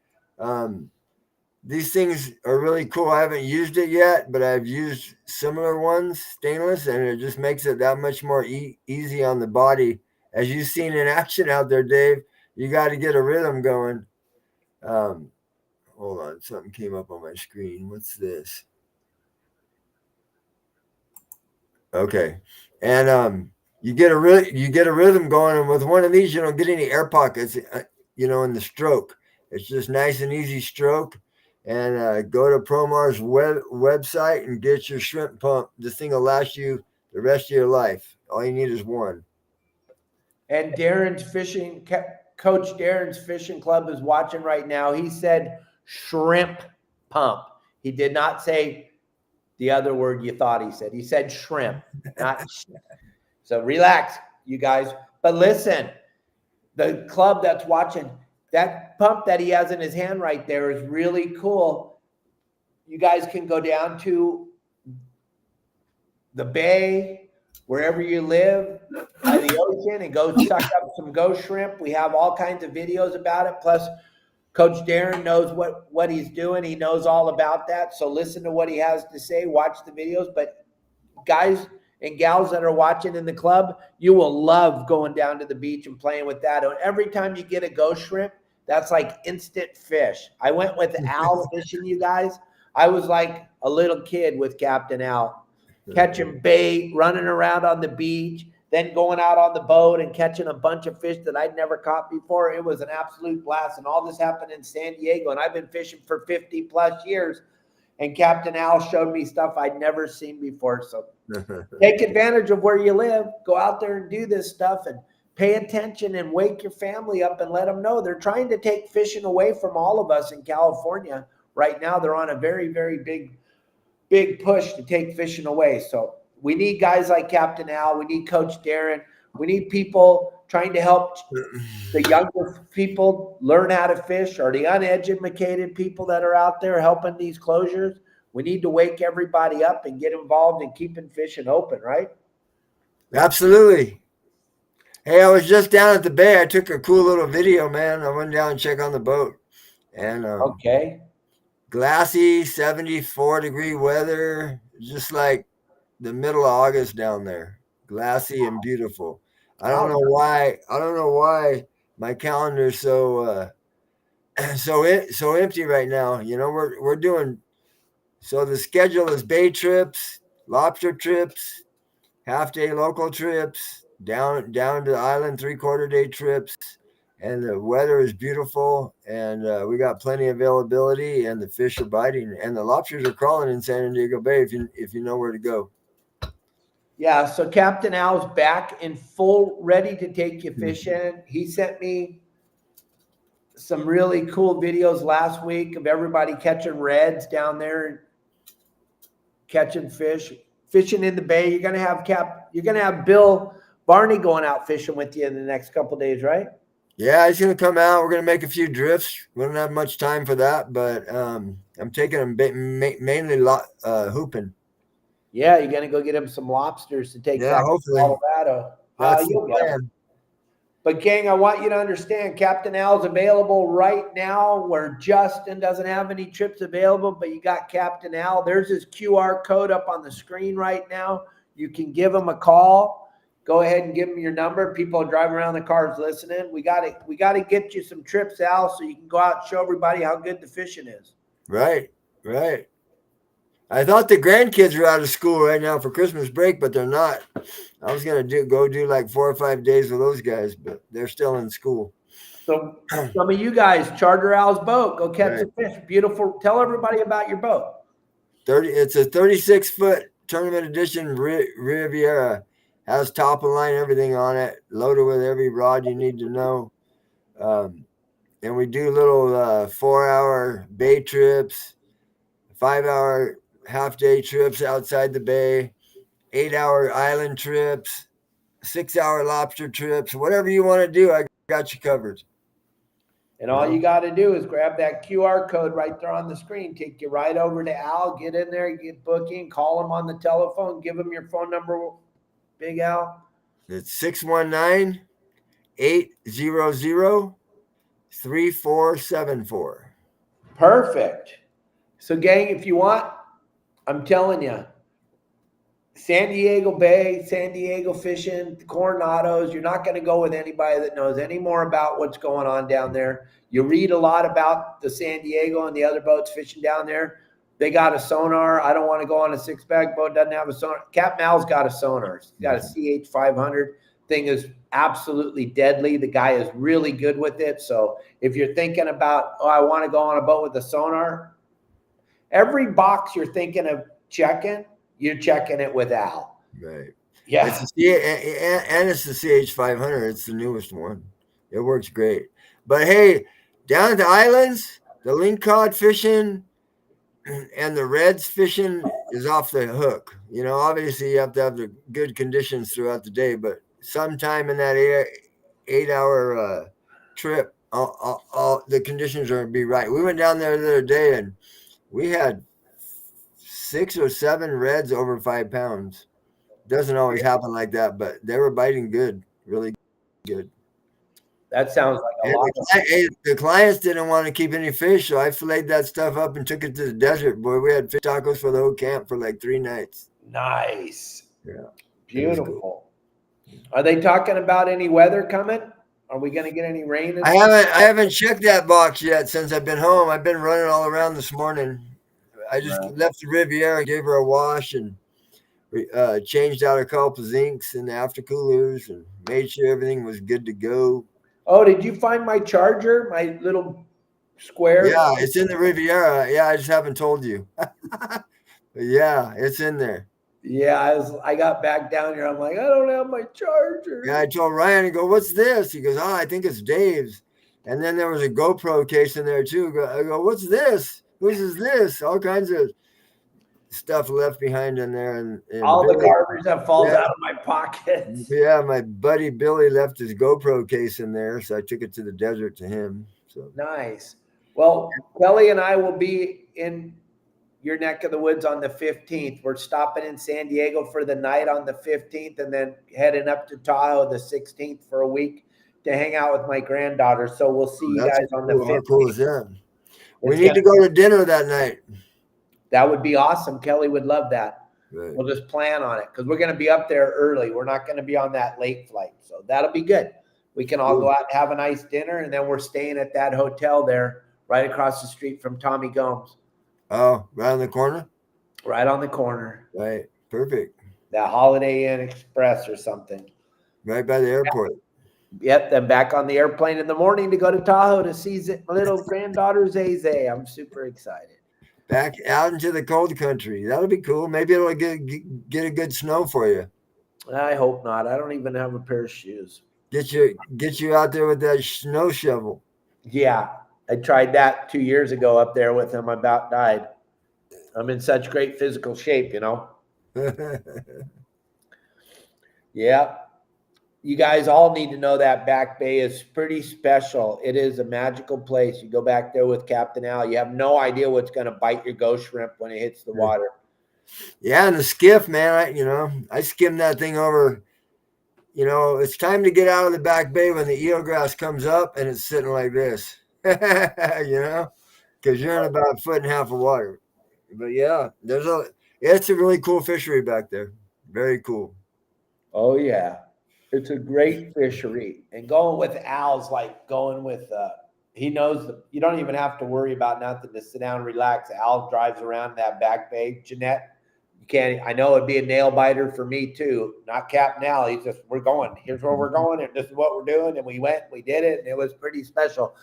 These things are really cool. I haven't used it yet, but I've used similar ones, stainless, and it just makes it that much more easy on the body. As you've seen in action out there, Dave, you got to get a rhythm going. Hold on, something came up on my screen. What's this? Okay, and you get a rhythm going, and with one of these, you don't get any air pockets, in the stroke. It's just nice and easy stroke. And go to Promar's website and get your shrimp pump. This thing will last you the rest of your life. All you need is one. And Coach Darren's fishing club is watching right now. He said shrimp pump. He did not say the other word you thought he said. He said shrimp, not shrimp. So relax, you guys. But listen, the club that's watching, that pump that he has in his hand right there is really cool. You guys can go down to the bay, wherever you live, by the ocean, and go suck up some ghost shrimp. We have all kinds of videos about it. Plus, Coach Darren knows what he's doing. He knows all about that. So listen to what he has to say. Watch the videos. But guys and gals that are watching in the club, you will love going down to the beach and playing with that. Every time you get a ghost shrimp, that's like instant fish. I went with Al fishing, you guys. I was like a little kid with Captain Al, catching bait, running around on the beach, then going out on the boat and catching a bunch of fish that I'd never caught before. It was an absolute blast. And all this happened in San Diego. And I've been fishing for 50 plus years. And Captain Al showed me stuff I'd never seen before. So take advantage of where you live. Go out there and do this stuff and pay attention and wake your family up and let them know. They're trying to take fishing away from all of us in California right now. They're on a very, very big push to take fishing away. So we need guys like Captain Al. We need Coach Darren. We need people trying to help the younger people learn how to fish, or the uneducated people that are out there helping these closures. We need to wake everybody up and get involved in keeping fishing open, right? Absolutely. Hey, I was just down at the bay. I took a cool little video, man. I went down and checked on the boat. And okay. glassy 74-degree weather, just like the middle of August down there. Glassy and beautiful. I don't know why. I don't know why my calendar's so so empty right now. You know, we're doing so the schedule is bay trips, lobster trips, half day local trips, down to the island 3/4 day trips, and the weather is beautiful, and we got plenty of availability, and the fish are biting, and the lobsters are crawling in San Diego Bay if you know where to go. Yeah, so Captain Al's back in full, ready to take you fishing. He sent me some really cool videos last week of everybody catching reds down there, catching fish, fishing in the bay. You're gonna have Bill Barney going out fishing with you in the next couple of days, right? Yeah, he's gonna come out. We're gonna make a few drifts. We don't have much time for that, but I'm taking him mainly hooping. Yeah, you're gonna go get him some lobsters to take back hopefully. to Colorado. That's the plan. But gang, I want you to understand, Captain Al's available right now where Justin doesn't have any trips available, but you got Captain Al. There's his QR code up on the screen right now. You can give him a call. Go ahead and give him your number. People are driving around the cars listening. We got to get you some trips, Al, so you can go out and show everybody how good the fishing is. Right. I thought the grandkids were out of school right now for Christmas break, but they're not. I was gonna go do like 4 or 5 days with those guys, but they're still in school. So some of you guys charter Al's boat. Go catch some fish. Beautiful. Tell everybody about your boat. It's a 36-foot tournament edition Riviera. Has top of line everything on it, loaded with every rod you need to know. And we do little 4-hour bay trips, 5-hour half-day trips outside the bay, 8-hour island trips, 6-hour lobster trips, whatever you want to do, I got you covered. And all you got to do is grab that QR code right there on the screen, take you right over to Al, get in there, get booking, call him on the telephone, give him your phone number, Big Al. It's 619-800-3474. Perfect. So, gang, if you want, I'm telling you, San Diego Bay, San Diego fishing, the Coronados, you're not going to go with anybody that knows any more about what's going on down there. You read a lot about the San Diego and the other boats fishing down there. They got a sonar. I don't want to go on a 6-pack boat. Doesn't have a sonar. Captain Al's got a sonar. He's got a CH500. Thing is absolutely deadly. The guy is really good with it. So if you're thinking about, I want to go on a boat with a sonar, every box you're thinking of checking, you're checking it with Al. Right. Yeah. It's the CH500. It's the newest one. It works great. But hey, down at the islands, the lingcod fishing and the reds fishing is off the hook. You know, obviously you have to have the good conditions throughout the day, but sometime in that 8-hour trip, all the conditions are going to be right. We went down there the other day and we had 6 or 7 reds over 5 pounds. Doesn't always happen like that, but they were biting good, really good. That sounds like a lot. The clients didn't want to keep any fish, so I filleted that stuff up and took it to the desert. Boy, we had fish tacos for the whole camp for like 3 nights. Nice. Yeah. Beautiful. Cool. Are they talking about any weather coming? Are we going to get any rain? I haven't checked that box yet since I've been home. I've been running all around this morning. I just left the Riviera, gave her a wash, and changed out a couple of zincs in the after coolers and made sure everything was good to go. Oh, did you find my charger, my little square? Yeah, it's in the Riviera. Yeah, I just haven't told you. Yeah, it's in there. Yeah, I got back down here. I'm like, I don't have my charger. Yeah, I told Ryan, I go, what's this? He goes, I think it's Dave's. And then there was a GoPro case in there too. I go, what's this? Whose is this? All kinds of stuff left behind in there. And all Billy, the garbage that falls out of my pockets. Yeah, my buddy Billy left his GoPro case in there, so I took it to the desert to him. So nice. Well, Kelly and I will be in your neck of the woods on the 15th. We're stopping in San Diego for the night on the 15th and then heading up to Tahoe the 16th for a week to hang out with my granddaughter. So we'll see you guys on the 15th. How cool is that? We need to go to dinner that night. That would be awesome. Kelly would love that. Right. We'll just plan on it because we're going to be up there early. We're not going to be on that late flight. So that'll be good. We can all go out and have a nice dinner, and then we're staying at that hotel there right across the street from Tommy Gomes. Oh, right on the corner? Right on the corner. Right. Perfect. That Holiday Inn Express or something. Right by the airport. Yep. Then back on the airplane in the morning to go to Tahoe to see my little granddaughter Zay. I'm super excited. Back out into the cold country. That'll be cool. Maybe it'll get a good snow for you. I hope not. I don't even have a pair of shoes. Get you out there with that snow shovel. Yeah. I tried that 2 years ago up there with him. I about died. I'm in such great physical shape, you know. Yeah. You guys all need to know that Back Bay is pretty special. It is a magical place. You go back there with Captain Al, you have no idea what's going to bite your ghost shrimp when it hits the water. Yeah, and the skiff, man, I skimmed that thing over. It's time to get out of the Back Bay when the eelgrass comes up and it's sitting like this, because you're in about 1.5 foot of water. But yeah, it's a really cool fishery back there. Very cool. Oh yeah. It's a great fishery. And going with Al's like going with he knows you don't even have to worry about nothing to sit down and relax. Al drives around that Back Bay. Jeanette, you can't. I know it'd be a nail biter for me too. Not Captain Al. He's just, we're going. Here's where we're going, and this is what we're doing. And we went, we did it, and it was pretty special.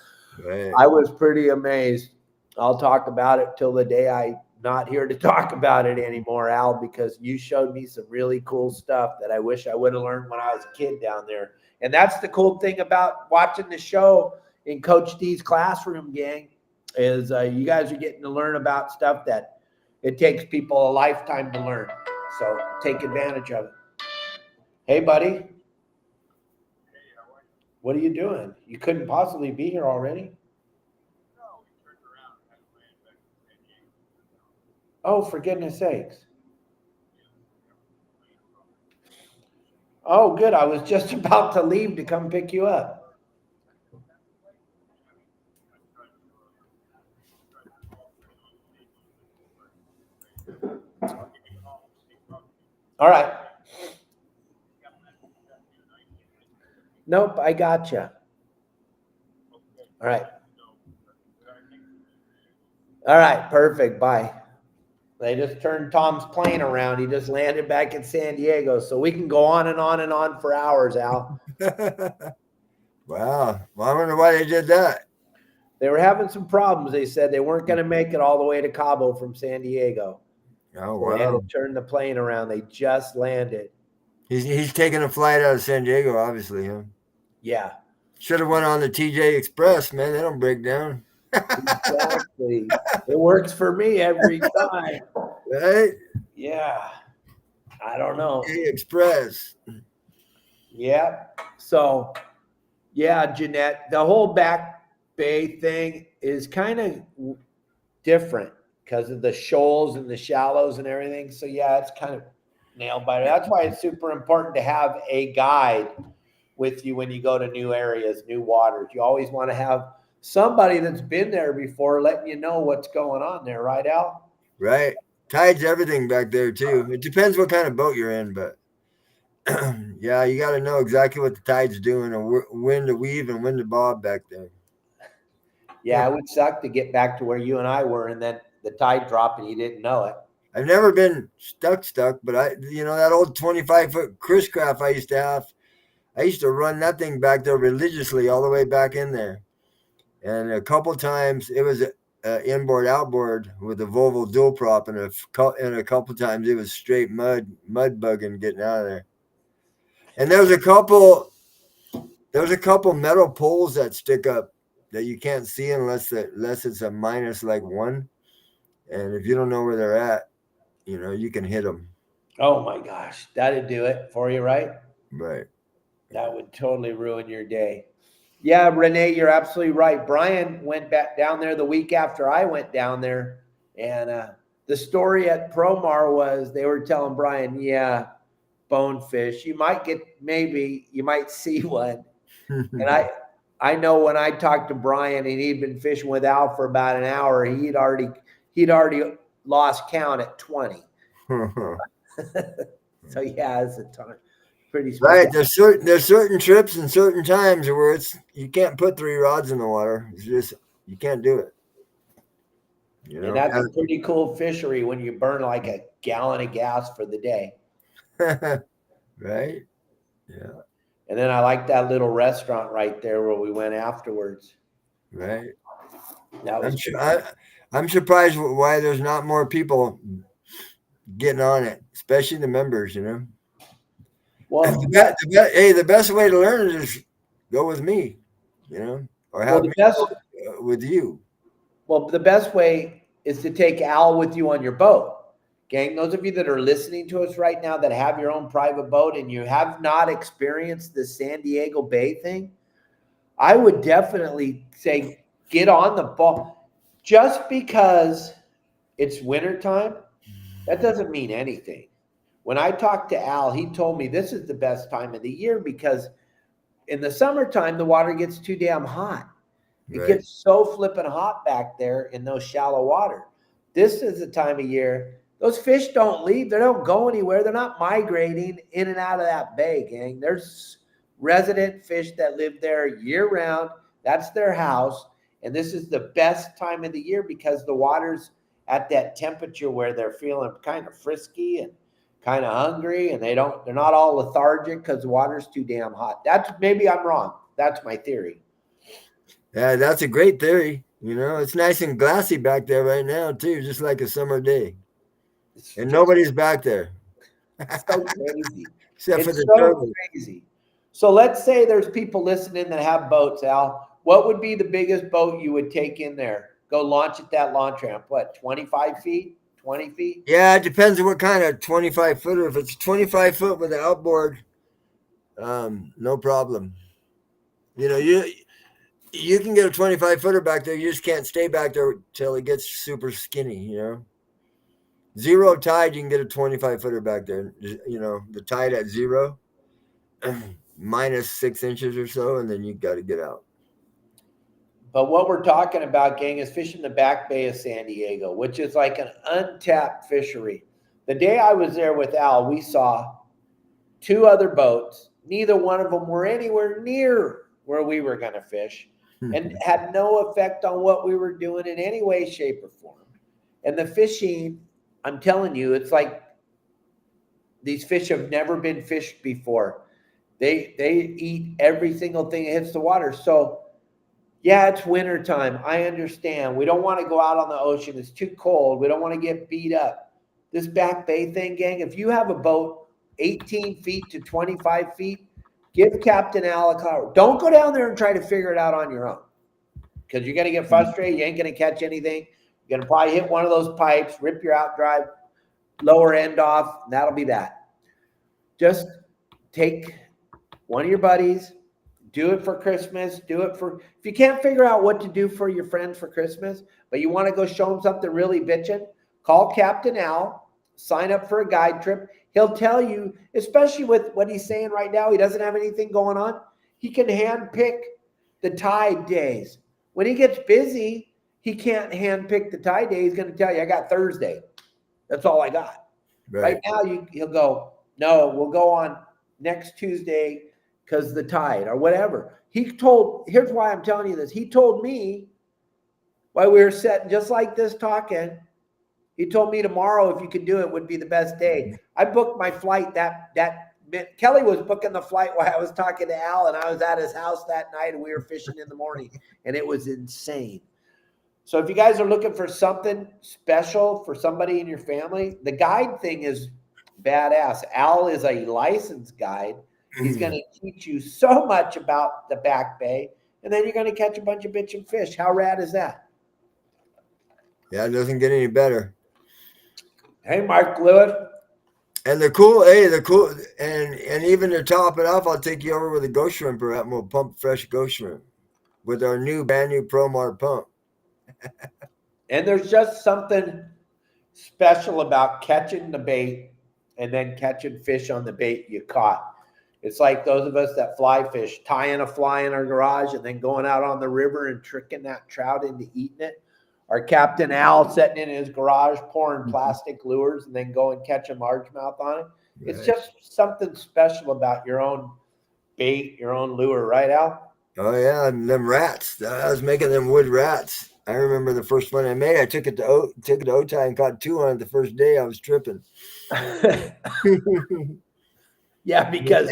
Right. I was pretty amazed. I'll talk about it till the day I'm not here to talk about it anymore, Al, because you showed me some really cool stuff that I wish I would have learned when I was a kid down there. And that's the cool thing about watching the show in Coach D's classroom, gang, is you guys are getting to learn about stuff that it takes people a lifetime to learn. So take advantage of it. Hey, buddy. What are you doing? You couldn't possibly be here already? Oh, for goodness sakes. Oh, good. I was just about to leave to come pick you up. All right. Nope, I gotcha. All right. All right, perfect. Bye. They just turned Tom's plane around. He just landed back in San Diego. So we can go on and on and on for hours, Al. Wow. Well, I wonder why they did that. They were having some problems. They said they weren't going to make it all the way to Cabo from San Diego. Oh, wow. They had to turn the plane around. They just landed. He's taking a flight out of San Diego, obviously, huh? Yeah. Should have went on the TJ Express, man. They don't break down. Exactly. It works for me every time. Right? Yeah. I don't know. TJ Express. Yeah. So, yeah, Jeanette, the whole Back Bay thing is kind of different because of the shoals and the shallows and everything. So, yeah, it's kind of nail biter. That's why it's super important to have a guide with you when you go to new areas, new waters. You always want to have somebody that's been there before letting you know what's going on there, right, Al? Right. Tides everything back there, too. It depends what kind of boat you're in, but yeah, you got to know exactly what the tide's doing and when to weave and when to bob back there. Yeah, it would suck to get back to where you and I were and then the tide dropped and you didn't know it. I've never been stuck, but that old 25-foot Chris craft I used to have, I used to run that thing back there religiously all the way back in there. And a couple times it was inboard, outboard with a Volvo dual prop, and a couple times it was straight mud bugging getting out of there. And there was a couple metal poles that stick up that you can't see unless it's a minus like 1. And if you don't know where they're at, you can hit them. Oh my gosh, that'd do it for you, right? Right. That would totally ruin your day. Yeah, Renee, you're absolutely right. Brian went back down there the week after I went down there. And the story at Promar was they were telling Brian, yeah, bonefish. You might see one. And I know when I talked to Brian and he'd been fishing with Al for about an hour, he'd already lost count at 20. So yeah, it's a ton. Pretty Right. spectacular. There's certain trips and certain times where you can't put 3 rods in the water. It's just you can't do it. And that's a pretty cool fishery when you burn like a gallon of gas for the day. Right. Yeah. And then I like that little restaurant right there where we went afterwards. Right. That was I'm surprised why there's not more people getting on it, especially the members, well. The best way to learn is go with me, or have Well, the me best. go with you. Well, the best way is to take Al with you on your boat. Gang, those of you that are listening to us right now that have your own private boat and you have not experienced the San Diego Bay thing, I would definitely say get on the boat. Just because it's wintertime, that doesn't mean anything. When I talked to Al, he told me this is the best time of the year because in the summertime, the water gets too damn hot. It gets so flipping hot back there in those shallow water. This is the time of year. Those fish don't leave. They don't go anywhere. They're not migrating in and out of that bay, gang. There's resident fish that live there year round. That's their house. And this is the best time of the year because the water's at that temperature where they're feeling kind of frisky and kind of hungry, and they're not all lethargic because the water's too damn hot. Maybe I'm wrong. That's my theory. Yeah, that's a great theory. It's nice and glassy back there right now too, just like a summer day. And nobody's back there. It's so crazy. Except for the turtles. Crazy. So let's say there's people listening that have boats, Al. What would be the biggest boat you would take in there? Go launch at that launch ramp. What, 25 feet? 20 feet? Yeah, it depends on what kind of 25-footer. If it's 25-foot with an outboard, no problem. You can get a 25-footer back there. You just can't stay back there till it gets super skinny, Zero tide, you can get a 25-footer back there. The tide at zero, minus 6 inches or so, and then you got to get out. But what we're talking about, gang, is fishing the back bay of San Diego, which is like an untapped fishery. The day I was there with Al, we saw 2 other boats. Neither one of them were anywhere near where we were going to fish and had no effect on what we were doing in any way, shape, or form. And the fishing, I'm telling you, it's like these fish have never been fished before. They eat every single thing that hits the water. So, yeah, it's wintertime. I understand. We don't want to go out on the ocean. It's too cold. We don't want to get beat up. This back bay thing, gang, if you have a boat 18 feet to 25 feet, give Captain Al a call. Don't go down there and try to figure it out on your own because you're going to get frustrated. You ain't going to catch anything. You're going to probably hit one of those pipes, rip your out drive, lower end off, and that'll be that. Just take one of your buddies, do it for Christmas, if you can't figure out what to do for your friends for Christmas, but you want to go show them something really bitchin', call Captain Al, sign up for a guide trip. He'll tell you, especially with what he's saying right now, he doesn't have anything going on. He can hand pick the tide days. When he gets busy, he can't hand pick the tide day. He's going to tell you, I got Thursday. That's all I got. Right now, he'll go, no, we'll go on next Tuesday because the tide or whatever. Here's why I'm telling you this. He told me while we were sitting just like this talking, he told me tomorrow, if you could do it, would be the best day. I booked my flight Kelly was booking the flight while I was talking to Al, and I was at his house that night, and we were fishing in the morning, and it was insane. So if you guys are looking for something special for somebody in your family, the guide thing is badass. Al is a licensed guide. He's going to teach you so much about the back bay, and then you're going to catch a bunch of bitchin' fish. How rad is that? Yeah, it doesn't get any better. Hey, Mark Lewis. And and even to top it off, I'll take you over with a ghost shrimper and we'll pump fresh ghost shrimp with our brand new Promar pump. And there's just something special about catching the bait and then catching fish on the bait you caught. It's like those of us that fly fish, tying a fly in our garage and then going out on the river and tricking that trout into eating it. Our Captain Al sitting in his garage pouring plastic lures and then go and catch a largemouth on it. It's Right. just something special about your own bait, your own lure, right, Al? Oh yeah, and them rats. I was making them wood rats. I remember the first one I made. I took it to Otay and caught 2 on it the first day. I was tripping. Yeah, because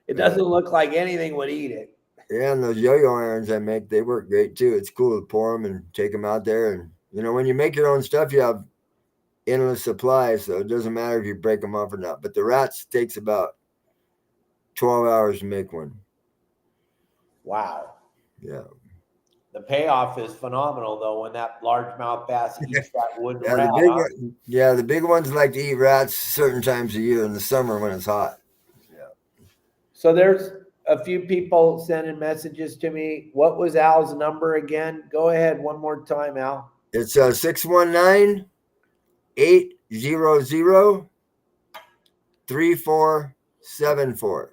it doesn't look like anything would eat it. Yeah, and those yo-yo irons I make, they work great too. It's cool to pour them and take them out there. And when you make your own stuff, you have endless supply, so it doesn't matter if you break them off or not. But the rats takes about 12 hours to make one. Wow. Yeah. The payoff is phenomenal, though, when that largemouth bass eats that wooden Yeah, rat. the big ones like to eat rats certain times of year in the summer when it's hot. Yeah. So there's a few people sending messages to me. What was Al's number again? Go ahead one more time, Al. It's 619-800-3474.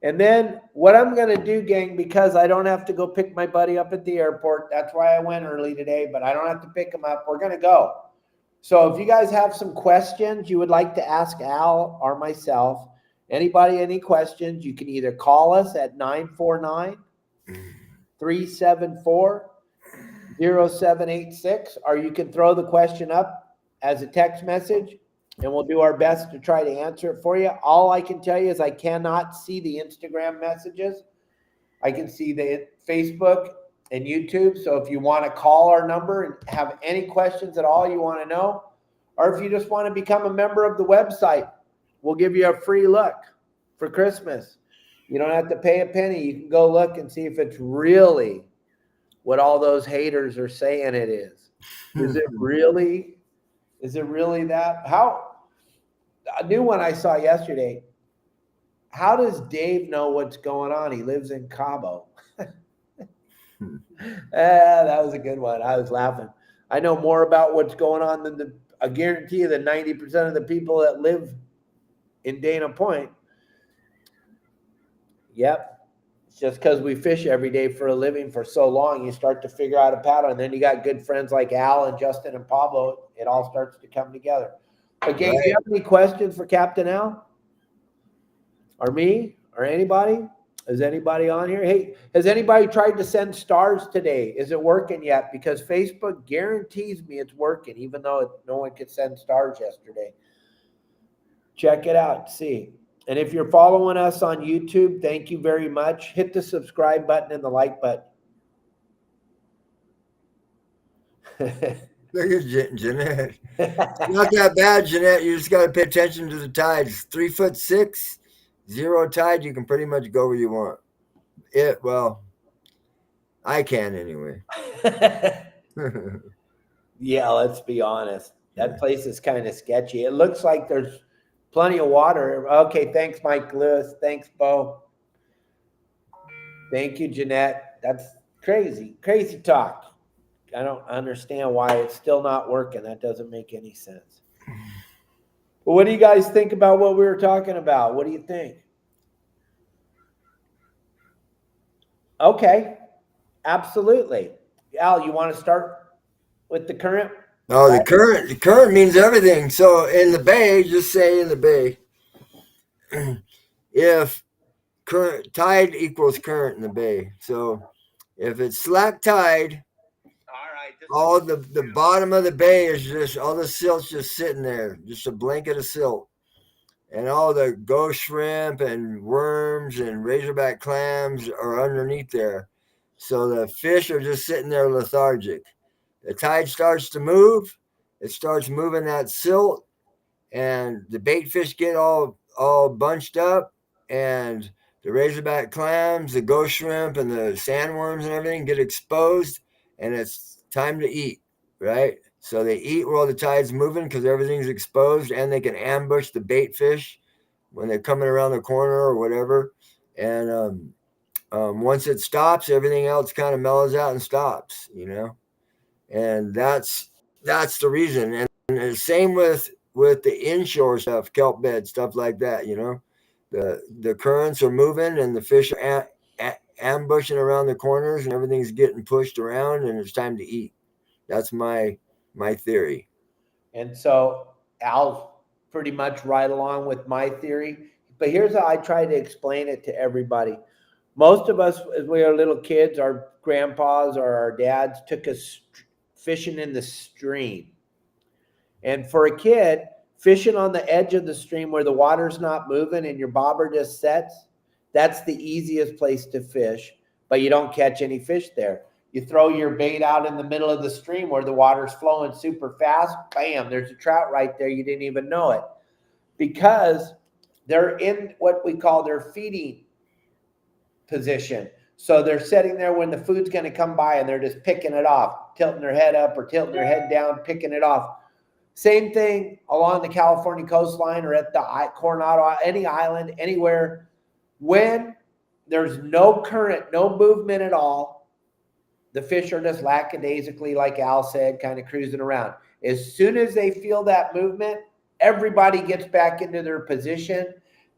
And then what I'm going to do, gang, because I don't have to go pick my buddy up at the airport. That's why I went early today, but I don't have to pick him up. We're going to go. So if you guys have some questions you would like to ask Al or myself, anybody, any questions, you can either call us at 949-374-0786, or you can throw the question up as a text message, and we'll do our best to try to answer it for you. All I can tell you is I cannot see the Instagram messages. I can see the Facebook and YouTube. So if you want to call our number and have any questions at all you want to know, or if you just want to become a member of the website, we'll give you a free look for Christmas. You don't have to pay a penny. You can go look and see if it's really what all those haters are saying it is. Is it really? Is it really that? A new one I saw yesterday. How does Dave know what's going on? He lives in Cabo. That was a good one. I was laughing. I know more about what's going on than I guarantee you that 90% of the people that live in Dana Point. Yep. It's just because we fish every day for a living for so long, you start to figure out a pattern. And then you got good friends like Al and Justin and Pablo. It all starts to come together. Okay, right. Do you have any questions for Captain Al? Or me? Or anybody? Is anybody on here? Hey, has anybody tried to send stars today? Is it working yet? Because Facebook guarantees me it's working, even though no one could send stars yesterday. Check it out. See. And if you're following us on YouTube, thank you very much. Hit the subscribe button and the like button. Look at Jeanette. It's not that bad, Jeanette. You just got to pay attention to the tides. 3'6", 0 tide, you can pretty much go where you want. Well, I can anyway. Yeah, let's be honest. That place is kind of sketchy. It looks like there's plenty of water. Okay, thanks, Mike Lewis. Thanks, Bo. Thank you, Jeanette. That's crazy. Crazy talk. I don't understand why it's still not working. That doesn't make any sense. Well, what do you guys think about what we were talking about? What do you think? Okay, absolutely. Al, you want to start with the current? No, the current means everything. So in the bay, just say in the bay, if current tide equals current in the bay. So if it's slack tide, all the bottom of the bay is just all the silt's just sitting there, just a blanket of silt. And all the ghost shrimp and worms and razorback clams are underneath there. So the fish are just sitting there lethargic. The tide starts to move. It starts moving that silt, and the bait fish get all bunched up, and the razorback clams, the ghost shrimp, and the sandworms and everything get exposed, and it's time to eat, right? So they eat while the tide's moving because everything's exposed, and they can ambush the bait fish when they're coming around the corner or whatever. And once it stops, everything else kind of mellows out and stops, And that's the reason. And the same with the inshore stuff, kelp bed, stuff like that, The currents are moving and the fish are ambushing around the corners and everything's getting pushed around and it's time to eat. That's my theory. And so Al's pretty much right along with my theory. But here's how I try to explain it to everybody. Most of us, as we were little kids, our grandpas or our dads took us fishing in the stream. And for a kid, fishing on the edge of the stream where the water's not moving and your bobber just sets, that's the easiest place to fish, but you don't catch any fish there. You throw your bait out in the middle of the stream where the water's flowing super fast, bam, there's a trout right there. You didn't even know it because they're in what we call their feeding position. So they're sitting there when the food's going to come by and they're just picking it off, tilting their head up or tilting their head down, picking it off. Same thing along the California coastline or at the Coronado, any island, anywhere. When there's no current, no movement at all, the fish are just lackadaisically, like Al said, kind of cruising around. As soon as they feel that movement, everybody gets back into their position,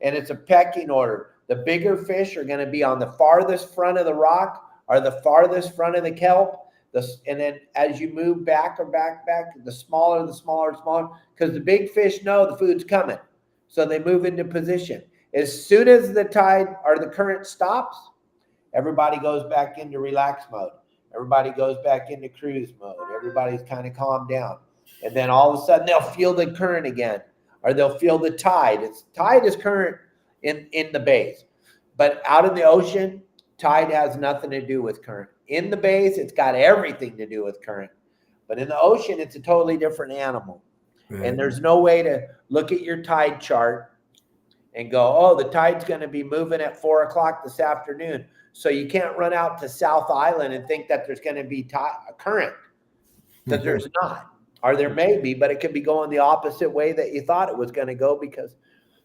and it's a pecking order. The bigger fish are going to be on the farthest front of the rock or the farthest front of the kelp. And then as you move back, the smaller, because the big fish know the food's coming. So they move into position. As soon as the tide or the current stops, everybody goes back into relax mode. Everybody goes back into cruise mode. Everybody's kind of calmed down. And then all of a sudden they'll feel the current again, or they'll feel the tide. Tide is current in the bays. But out in the ocean, tide has nothing to do with current. In the bays, it's got everything to do with current. But in the ocean, it's a totally different animal. Right. And there's no way to look at your tide chart and go, oh, the tide's going to be moving at 4 o'clock this afternoon. So you can't run out to South Island and think that there's going to be a current, because there's not. Or there may be, but it could be going the opposite way that you thought it was going to go.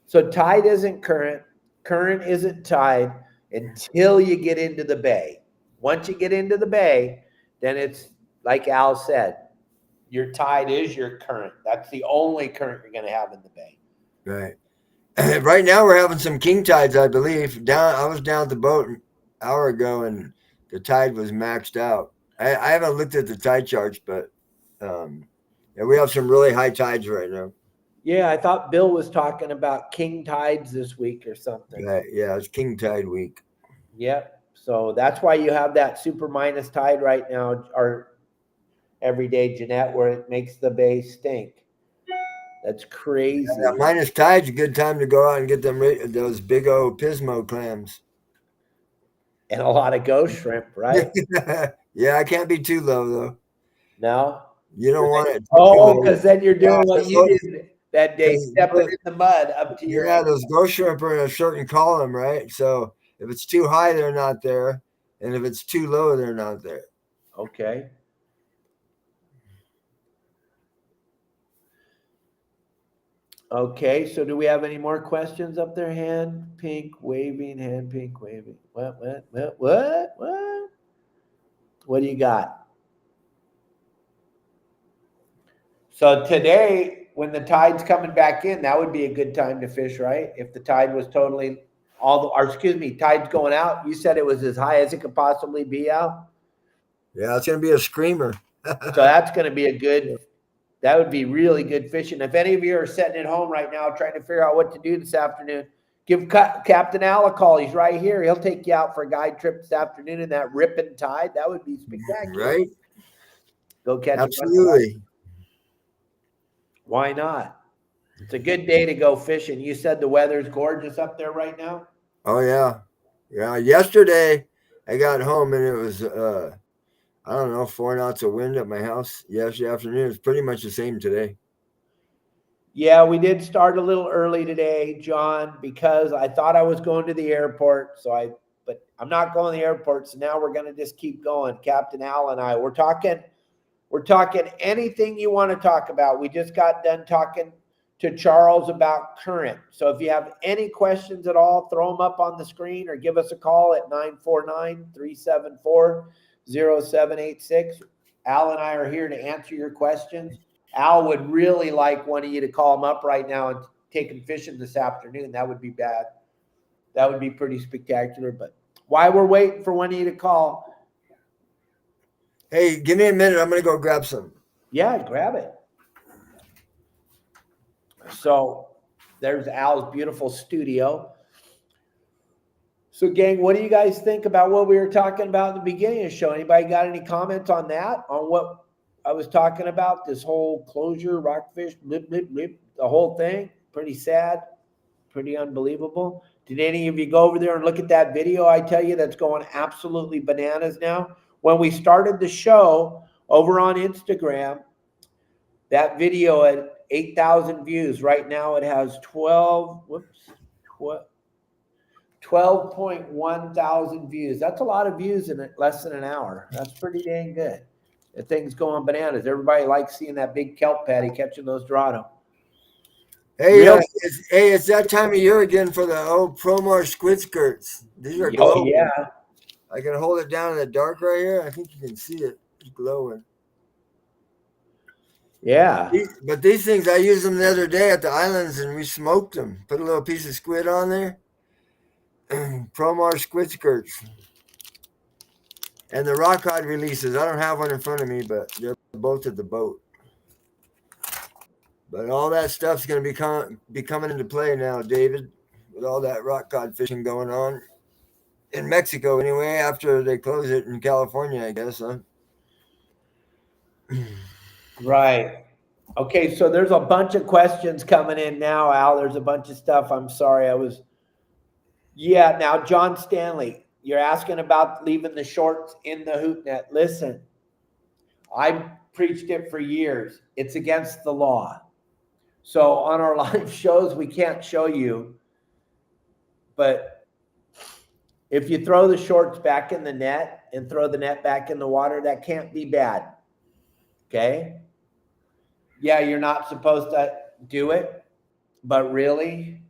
So tide isn't current. Current isn't tide until you get into the bay. Once you get into the bay, then it's like Al said, your tide is your current. That's the only current you're going to have in the bay. Right. Right now we're having some king tides, I believe. I was down at the boat an hour ago and the tide was maxed out. I haven't looked at the tide charts, but yeah, we have some really high tides right now. Yeah, I thought Bill was talking about king tides this week or something. Yeah, it's king tide week. Yep. So that's why you have that super minus tide right now, or every day, Jeanette, where it makes the bay stink. That's crazy. Yeah, minus tide's a good time to go out and get those big old Pismo clams. And a lot of ghost shrimp, right? Yeah, I can't be too low, though. No? You don't want it. Oh, because then you're doing what you did that day, stepping in the mud up to your ankle. Those ghost shrimp are in a certain column, right? So if it's too high, they're not there. And if it's too low, they're not there. Okay. Okay, so do we have any more questions up there? Hand pink waving, hand pink waving. What? What do you got? So today, when the tide's coming back in, that would be a good time to fish, right? If the tide was totally tide's going out. You said it was as high as it could possibly be out. Yeah, it's going to be a screamer. So that's going to be that would be really good fishing. If any of you are sitting at home right now trying to figure out what to do this afternoon, give Captain Al a call. He's right here. He'll take you out for a guide trip this afternoon in that ripping tide. That would be spectacular. Right? Go catch Absolutely. Why not? It's a good day to go fishing. You said the weather's gorgeous up there right now? Oh, yeah. Yeah. Yesterday, I got home and it was, 4 knots of wind at my house yesterday afternoon. It's pretty much the same today. Yeah, we did start a little early today, John, because I thought I was going to the airport. But I'm not going to the airport. So now we're going to just keep going. Captain Al and I, we're talking anything you want to talk about. We just got done talking to Charles about current. So if you have any questions at all, throw them up on the screen or give us a call at 949-374-0786. Al and I are here to answer your questions. Al would really like one of you to call him up right now and take him fishing this afternoon. That would be bad. That would be pretty spectacular. But while we're waiting for Winnie to call, Hey, give me a minute. I'm going to go grab some. yeah, grab it. So there's Al's beautiful studio. So, gang, what do you guys think about what we were talking about in the beginning of the show? Anybody got any comments on that? On what I was talking about? This whole closure, rockfish, blip, blip, blip, the whole thing? Pretty sad, pretty unbelievable. Did any of you go over there and look at that video I tell you that's going absolutely bananas now? When we started the show over on Instagram, that video had 8,000 views. Right now it has 12.1 thousand views. That's a lot of views in less than an hour. That's pretty dang good. The thing's going bananas. Everybody likes seeing that big kelp patty catching those Dorado. Hey, it's that time of year again for the old Promar squid skirts. These are glowing. Yeah. I can hold it down in the dark right here. I think you can see it. It's glowing. Yeah. But these things, I used them the other day at the islands and we smoked them. Put a little piece of squid on there. Promar squid skirts. And the rock cod releases. I don't have one in front of me, but they're both at the boat. But all that stuff's going to be coming into play now, David, with all that rock cod fishing going on in Mexico anyway, after they close it in California, I guess, huh? Right. Okay, so there's a bunch of questions coming in now, Al. There's a bunch of stuff. I'm sorry. Now, John Stanley, you're asking about leaving the shorts in the hoop net. Listen, I preached it for years. It's against the law. So on our live shows, we can't show you. But if you throw the shorts back in the net and throw the net back in the water, that can't be bad. Okay? Yeah, you're not supposed to do it, but really,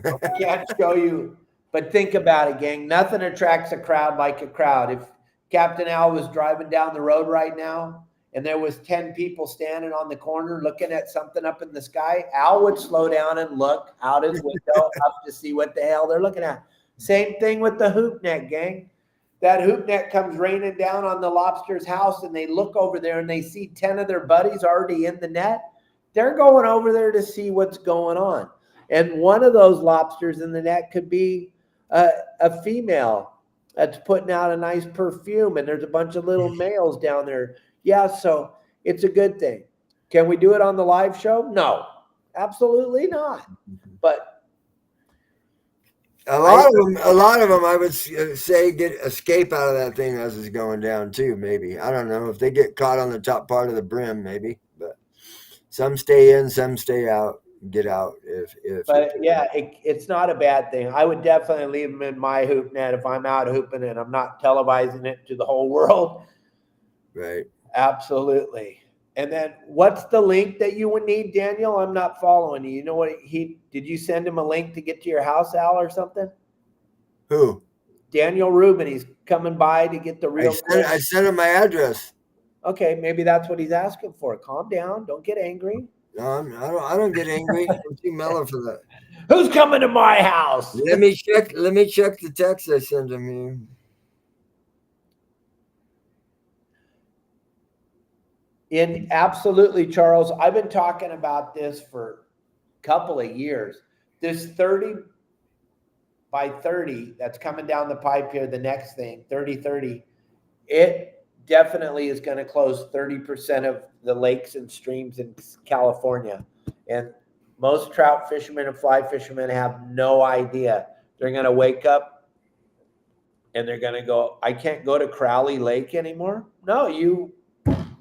I can't show you. But think about it, gang. Nothing attracts a crowd like a crowd. If Captain Al was driving down the road right now and there was 10 people standing on the corner looking at something up in the sky, Al would slow down and look out his window up to see what the hell they're looking at. Same thing with the hoop net, gang. That hoop net comes raining down on the lobster's house and they look over there and they see 10 of their buddies already in the net. They're going over there to see what's going on. And one of those lobsters in the net could be a female that's putting out a nice perfume, and there's a bunch of little males down there. Yeah, so it's a good thing. Can we do it on the live show? No, absolutely not. But a lot of them, I would say, escape out of that thing as it's going down too. Maybe, I don't know if they get caught on the top part of the brim, maybe. But some stay in, some stay out. Get out it's not a bad thing. I would definitely leave them in my hoop net if I'm out hooping and I'm not televising it to the whole world. Right. Absolutely. And then what's the link that you would need, Daniel? I'm not following you. You know what did you send him a link to get to your house, Al, or something? Who? Daniel Rubin. He's coming by to get the real. I sent him my address. Okay, maybe that's what he's asking for. Calm down. Don't get angry. No, I don't get angry. I'm too mellow for that. Who's coming to my house? Let me check the text I sent him here. Absolutely, Charles. I've been talking about this for a couple of years. This 30 by 30 that's coming down the pipe here, the next thing, 30-30, it definitely is going to close 30% of the lakes and streams in California. And most trout fishermen and fly fishermen have no idea. They're going to wake up and they're going to go, I can't go to Crowley Lake anymore. No, you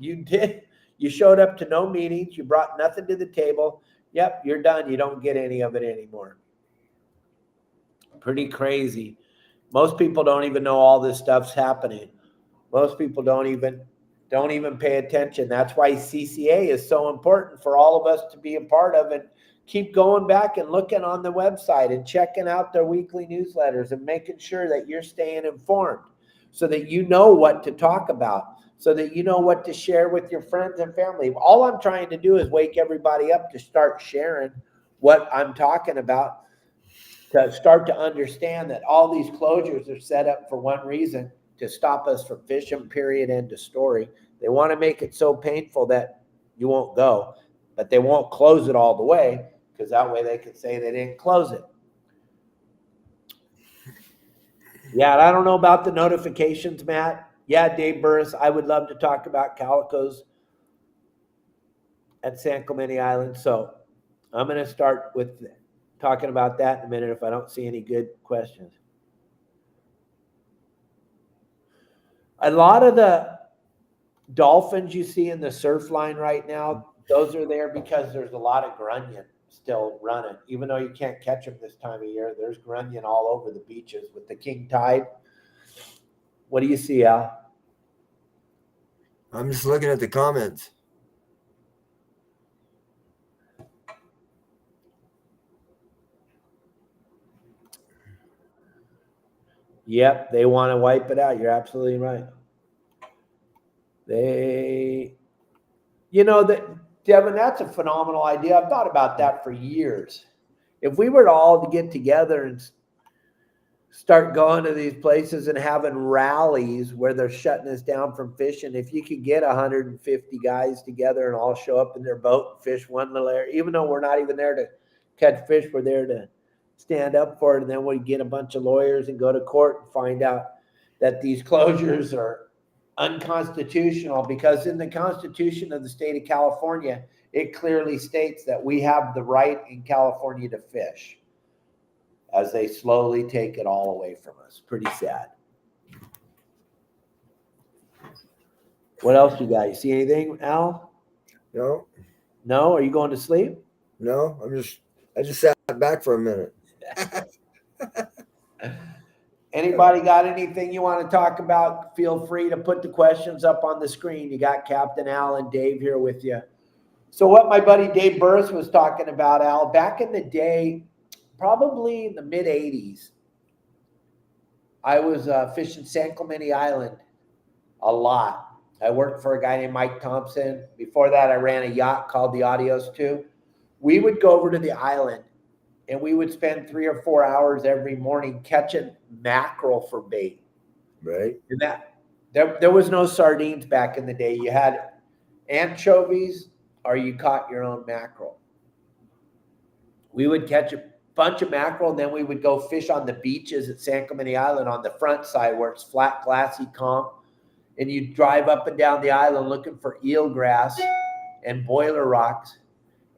did. You showed up to no meetings. You brought nothing to the table. Yep, you're done. You don't get any of it anymore. Pretty crazy. Most people don't even know all this stuff's happening. Most people don't even pay attention. That's why CCA is so important for all of us to be a part of, and keep going back and looking on the website and checking out their weekly newsletters and making sure that you're staying informed so that you know what to talk about, so that you know what to share with your friends and family. All I'm trying to do is wake everybody up to start sharing what I'm talking about. to start to understand that all these closures are set up for one reason, to stop us from fishing, period, end of story. They want to make it so painful that you won't go, but they won't close it all the way, because that way they could say they didn't close it. Yeah, and I don't know about the notifications, Matt. Yeah, Dave Burris, I would love to talk about calicos at San Clemente Island. So I'm going to start with talking about that in a minute if I don't see any good questions. A lot of the dolphins you see in the surf line right now, those are there because there's a lot of grunion still running. Even though you can't catch them this time of year, there's grunion all over the beaches with the king tide. What do you see, Al? I'm just looking at the comments. Yep, they want to wipe it out. You're absolutely right. Devin, that's a phenomenal idea. I've thought about that for years. If we were to all get together and start going to these places and having rallies where they're shutting us down from fishing, if you could get 150 guys together and all show up in their boat and fish one little area, even though we're not even there to catch fish, we're there to stand up for it. And then we get a bunch of lawyers and go to court and find out that these closures are unconstitutional, because in the Constitution of the state of California, it clearly states that we have the right in California to fish, as they slowly take it all away from us. Pretty sad. What else you got? You see anything, Al? No. No? Are you going to sleep? No, I just sat back for a minute. Anybody got anything you want to talk about? Feel free to put the questions up on the screen. You got Captain Al and Dave here with you. So what my buddy Dave Burris was talking about, Al, back in the day, probably in the mid-'80s, I was fishing San Clemente Island a lot. I worked for a guy named Mike Thompson. Before that, I ran a yacht called the Adios 2. We would go over to the island, and we would spend 3 or 4 hours every morning catching mackerel for bait. Right. And there was no sardines back in the day. You had anchovies or you caught your own mackerel. We would catch a bunch of mackerel, and then we would go fish on the beaches at San Clemente Island on the front side where it's flat, glassy, calm. And you drive up and down the island looking for eelgrass and boiler rocks.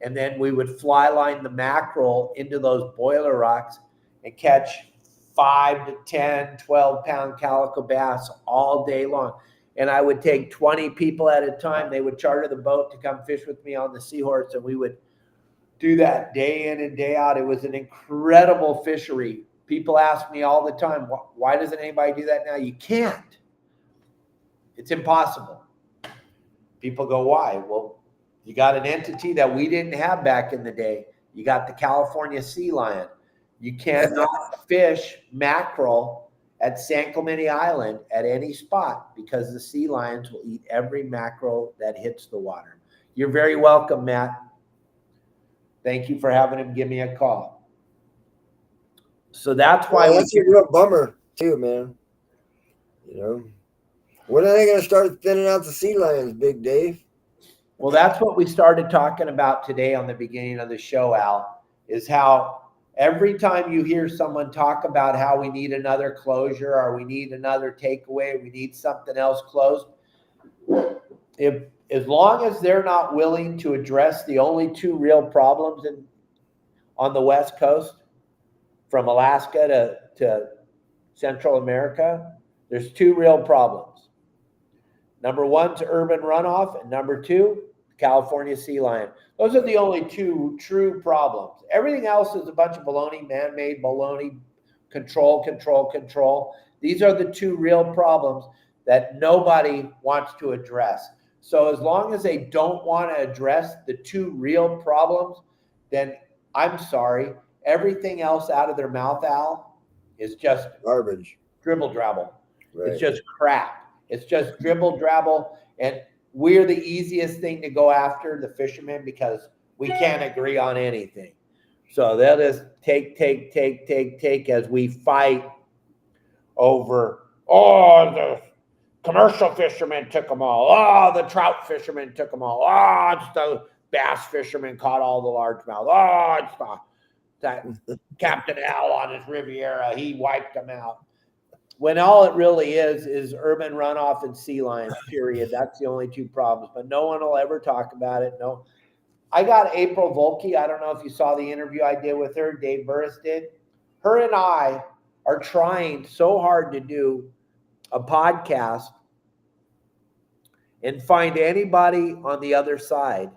And then we would fly line the mackerel into those boiler rocks and catch 5 to 10, 12-pound calico bass all day long. And I would take 20 people at a time. They would charter the boat to come fish with me on the Seahorse, and we would do that day in and day out. It was an incredible fishery. People ask me all the time, why doesn't anybody do that now? You can't. It's impossible. People go, why? Well, you got an entity that we didn't have back in the day. You got the California sea lion. You cannot fish mackerel at San Clemente Island at any spot because the sea lions will eat every mackerel that hits the water. You're very welcome, Matt. Thank you for having him give me a call. So that's why that's a real bummer too, man. When are they going to start thinning out the sea lions, Big Dave? Well, that's what we started talking about today on the beginning of the show, Al, is how every time you hear someone talk about how we need another closure or we need another takeaway, we need something else closed, as long as they're not willing to address the only two real problems on the West Coast, from Alaska to Central America, there's two real problems. Number one's urban runoff, and number two, California sea lion. Those are the only two true problems. Everything else is a bunch of baloney, man-made baloney, control. These are the two real problems that nobody wants to address. So as long as they don't want to address the two real problems, then I'm sorry, everything else out of their mouth, Al, is just garbage, dribble drabble. Right. It's just crap. It's just dribble drabble, and we're the easiest thing to go after, the fishermen, because we can't agree on anything. So they'll just take as we fight over, oh, the commercial fishermen took them all. Oh, the trout fishermen took them all. Oh, it's the bass fishermen caught all the largemouth. Oh, it's that Captain Al on his Riviera. He wiped them out. When all it really is urban runoff and sea lions, period. That's the only two problems. But no one will ever talk about it. No. I got April Volke. I don't know if you saw the interview I did with her. Dave Burris did. Her and I are trying so hard to do a podcast and find anybody on the other side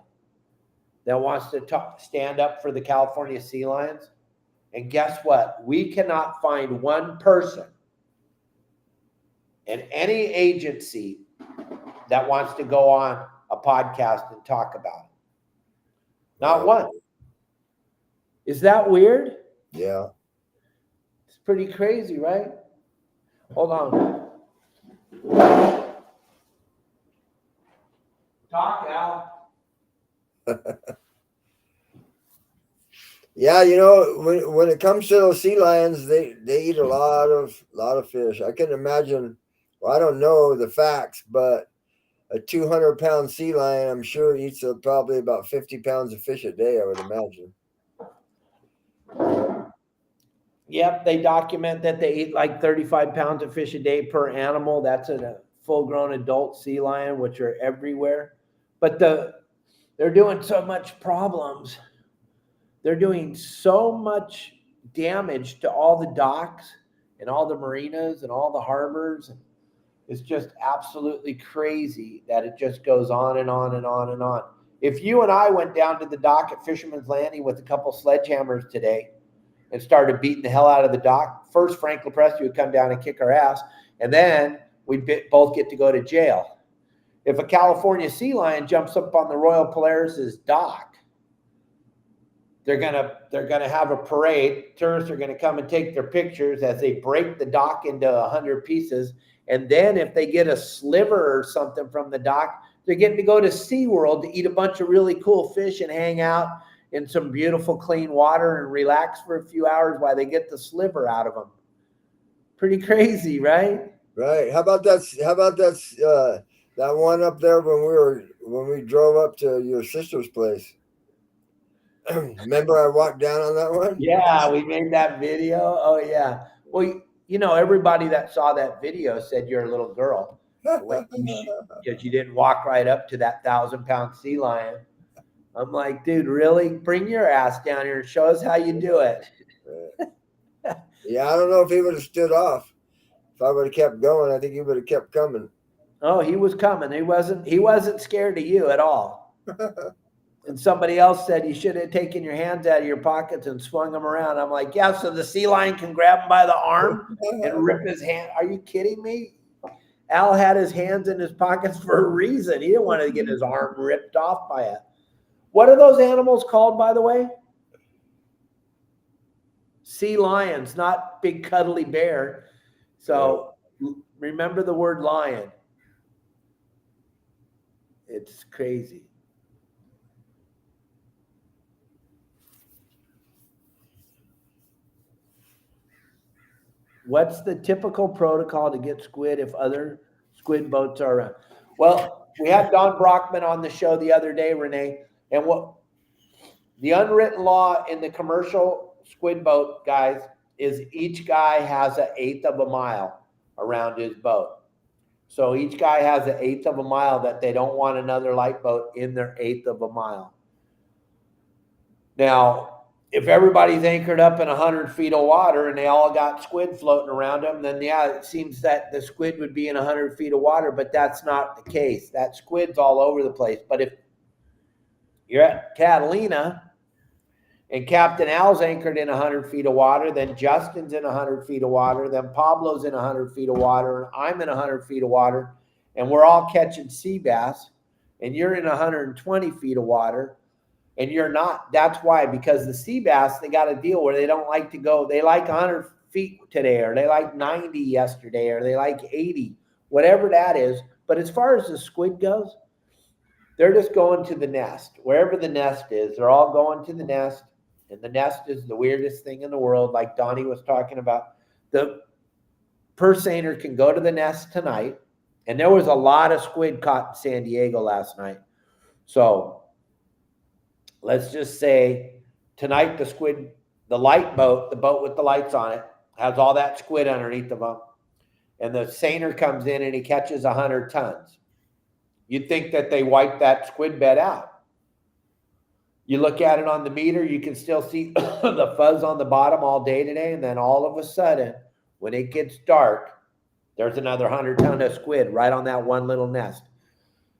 that wants to stand up for the California sea lions. And guess what? We cannot find one person in any agency that wants to go on a podcast and talk about it. Not one. Is that weird? Yeah. It's pretty crazy, right? Hold on. Talk, Al. Yeah, you know, when it comes to those sea lions, they eat a lot of fish. I can imagine. Well, I don't know the facts, but a 200-pound sea lion, I'm sure, eats probably about 50 pounds of fish a day, I would imagine. Yep, they document that they eat like 35 pounds of fish a day per animal. That's a full-grown adult sea lion, which are everywhere. But they're doing so much problems. They're doing so much damage to all the docks and all the marinas and all the harbors. It's just absolutely crazy that it just goes on and on and on and on. If you and I went down to the dock at Fisherman's Landing with a couple sledgehammers today and started beating the hell out of the dock, first Frank Lopresti would come down and kick our ass, and then we'd both get to go to jail. If a California sea lion jumps up on the Royal Polaris's dock, they're gonna have a parade. Tourists are gonna come and take their pictures as they break the dock into 100 pieces. And then if they get a sliver or something from the dock, they're getting to go to SeaWorld to eat a bunch of really cool fish and hang out in some beautiful clean water and relax for a few hours while they get the sliver out of them. Pretty crazy, right? Right. How about that one up there when we drove up to your sister's place? Remember I walked down on that one? Yeah, we made that video. Oh yeah. Well, you know, everybody that saw that video said you're a little girl. Because you didn't walk right up to that 1,000-pound sea lion. I'm like, dude, really? Bring your ass down here and show us how you do it. Yeah, I don't know if he would have stood off. If I would have kept going, I think he would have kept coming. Oh, he was coming. He wasn't scared of you at all. And somebody else said you should have taken your hands out of your pockets and swung them around. I'm like, yeah, so the sea lion can grab him by the arm and rip his hand. Are you kidding me? Al had his hands in his pockets for a reason. He didn't want to get his arm ripped off by it. What are those animals called, by the way? Sea lions, not big cuddly bear. So remember the word lion. It's crazy. What's the typical protocol to get squid if other squid boats are around? Well, we had Don Brockman on the show the other day, Renee, and what the unwritten law in the commercial squid boat, guys, is each guy has 1/8 of a mile around his boat. So each guy has 1/8 of a mile that they don't want another light boat in their 1/8 of a mile. Now, if everybody's anchored up in 100 feet of water and they all got squid floating around them, then yeah, it seems that the squid would be in 100 feet of water, but that's not the case. That squid's all over the place. But if you're at Catalina and Captain Al's anchored in 100 feet of water, then Justin's in 100 feet of water, then Pablo's in 100 feet of water, and I'm in 100 feet of water, and we're all catching sea bass, and you're in 120 feet of water, and you're not. That's why, because the sea bass, they got a deal where they don't like to go. They like 100 feet today, or they like 90 yesterday, or they like 80, whatever that is. But as far as the squid goes, they're just going to the nest. Wherever the nest is, they're all going to the nest, And the nest is the weirdest thing in the world, like Donnie was talking about. The purse seiner can go to the nest tonight, and there was a lot of squid caught in San Diego last night. So let's just say tonight the light boat, the boat with the lights on it, has all that squid underneath of them. And the seiner comes in and he catches 100 tons. You'd think that they wiped that squid bed out. You look at it on the meter, you can still see the fuzz on the bottom all day today. And then all of a sudden, when it gets dark, there's another 100-ton of squid right on that one little nest.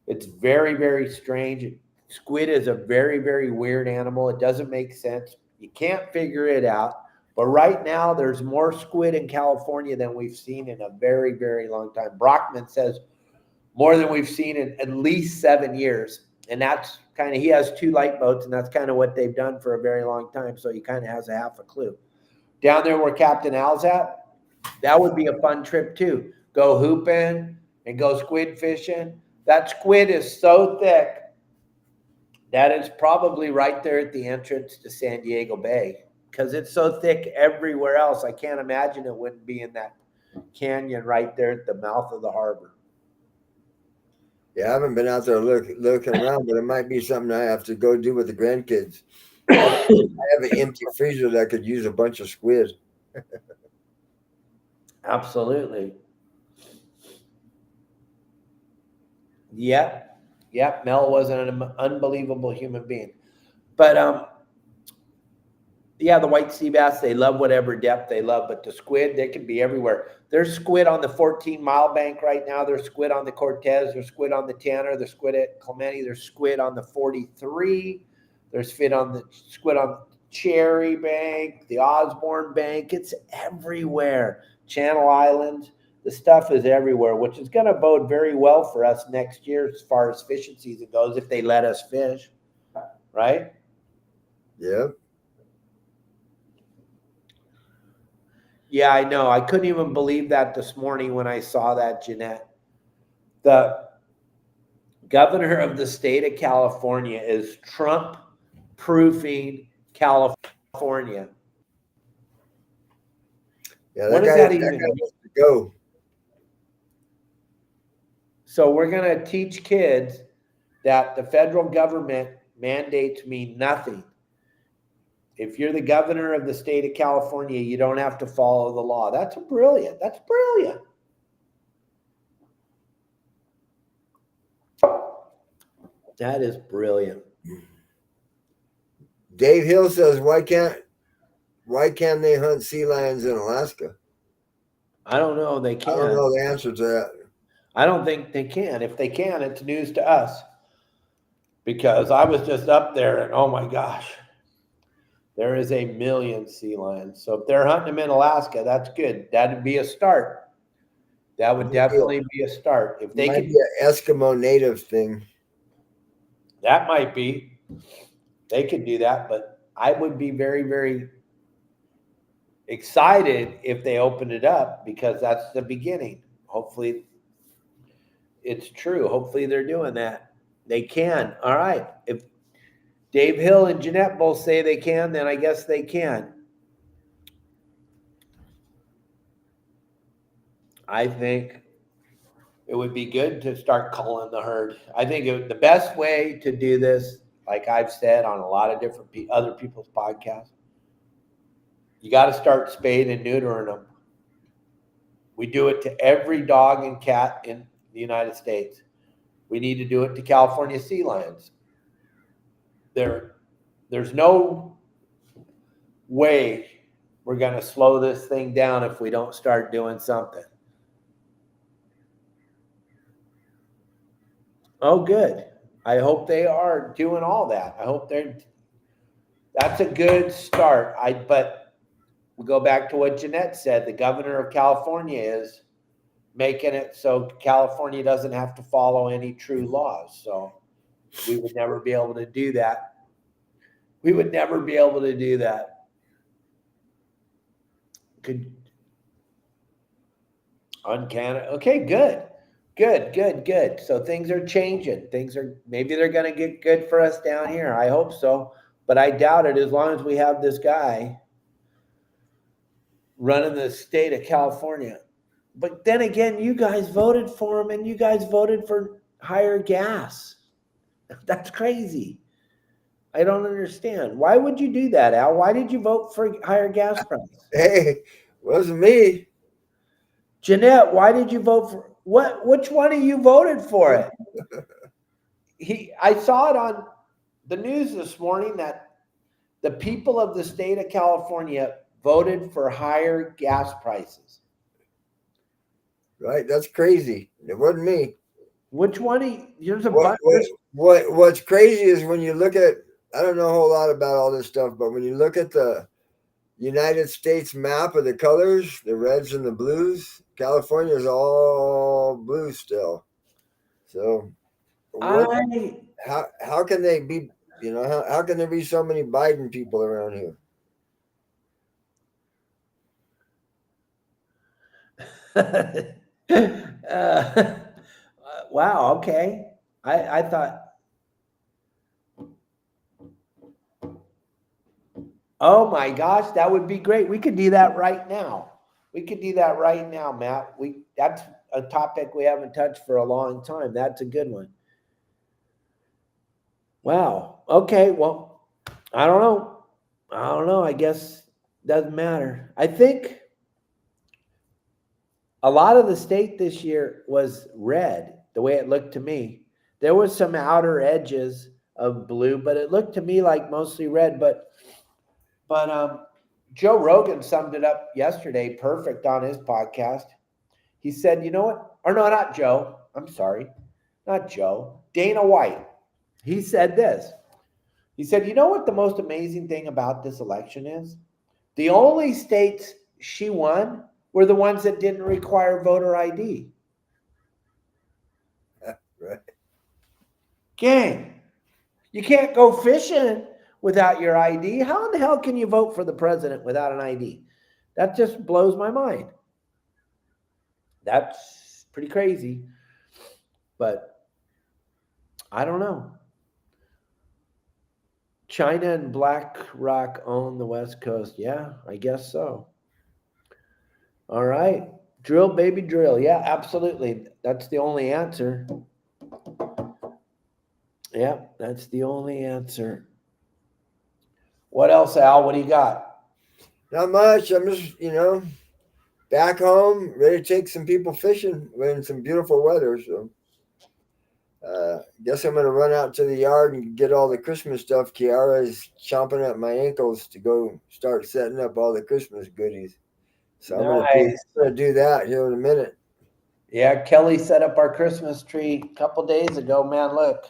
It's very, very strange. Squid is a very, very weird animal. It doesn't make sense. You can't figure it out. But right now, there's more squid in California than we've seen in a very, very long time. Brockman says more than we've seen in at least 7 years. And that's kind of, he has 2 light boats, and that's kind of what they've done for a very long time. So he kind of has a half a clue. Down there where Captain Al's at, that would be a fun trip too. Go hooping and go squid fishing. That squid is so thick that it's probably right there at the entrance to San Diego Bay, because it's so thick everywhere else. I can't imagine it wouldn't be in that canyon right there at the mouth of the harbor. Yeah, I haven't been out there looking around, but it might be something I have to go do with the grandkids. I have an empty freezer that could use a bunch of squid. Absolutely. Yep. Mel was an unbelievable human being. But yeah, the white sea bass, they love whatever depth they love, but the squid, they can be everywhere. There's squid on the 14-mile bank right now. There's squid on the Cortez. There's squid on the Tanner. There's squid at Clemente. There's squid on the 43. There's squid on the Cherry Bank, the Osborne Bank. It's everywhere. Channel Islands. The stuff is everywhere, which is going to bode very well for us next year as far as fishing season goes, if they let us fish, right? Yeah. Yeah, I know. I couldn't even believe that this morning when I saw that, Jeanette. The governor of the state of California is Trump-proofing California. Yeah, what does that even mean? Go. So we're going to teach kids that the federal government mandates mean nothing. If you're the governor of the state of California, you don't have to follow the law. That's brilliant. That's brilliant. That is brilliant. Dave Hill says, why can't they hunt sea lions in Alaska? I don't know. They can. I don't know the answer to that. I don't think they can. If they can, it's news to us. Because I was just up there and oh my gosh, there is 1 million sea lions. So if they're hunting them in Alaska, that's good. That'd be a start. That would definitely be a start. If they could be an Eskimo native thing. That might be. They could do that, but I would be very, very excited if they opened it up, because that's the beginning. Hopefully it's true. Hopefully they're doing that. They can. All right. If Dave Hill and Jeanette both say they can, then I guess they can. I think it would be good to start culling the herd. I think the best way to do this, like I've said on a lot of different other people's podcasts, you got to start spaying and neutering them. We do it to every dog and cat in the United States. We need to do it to California sea lions. There's no way we're going to slow this thing down if we don't start doing something. Oh, good. I hope they are doing all that. I hope that's a good start. But we go back to what Jeanette said. The governor of California is making it so California doesn't have to follow any true laws. So we would never be able to do that. We would never be able to do that. Uncanny. Okay, good. So things are changing. Maybe they're going to get good for us down here. I hope so. but I doubt it as long as we have this guy running the state of California. But then again, you guys voted for him and you guys voted for higher gas. That's crazy. I don't understand. Why would you do that, Al? Why did you vote for higher gas price? Hey, wasn't me. Jeanette, why did you vote for what? Which one of you voted for it? I saw it on the news this morning that the people of the state of California voted for higher gas prices. Right, that's crazy. It wasn't me. Which one? There's a bunch. What's crazy is when you look at, I don't know a whole lot about all this stuff, but when you look at the United States map of the colors, the reds and the blues, California is all blue still. So how can they be, how can there be so many Biden people around here? Wow, okay. I thought, oh my gosh, that would be great. We could do that right now. Matt. That's a topic we haven't touched for a long time. That's a good one. Wow. Okay, well, I don't know. I guess doesn't matter. I think a lot of the state this year was red, the way it looked to me. There was some outer edges of blue, but it looked to me like mostly red. But Joe Rogan summed it up yesterday perfect on his podcast. He said, you know what? Or no, not Joe. I'm sorry. Not Joe. Dana White. He said this. He said, you know what the most amazing thing about this election is? The only states she won were the ones that didn't require voter ID. Right. Gang, you can't go fishing without your ID. How in the hell can you vote for the president without an ID? That just blows my mind. That's pretty crazy. But I don't know. China and BlackRock own the West Coast. Yeah, I guess so. All right. Drill, baby, drill. Yeah, absolutely. That's the only answer. Yeah, that's the only answer. What else, Al? What do you got? Not much. I'm just, back home, ready to take some people fishing. We're in some beautiful weather, so guess I'm going to run out to the yard and get all the Christmas stuff. Kiara is chomping at my ankles to go start setting up all the Christmas goodies. So I'm going to do that here in a minute. Yeah, Kelly set up our Christmas tree a couple days ago. Man, look,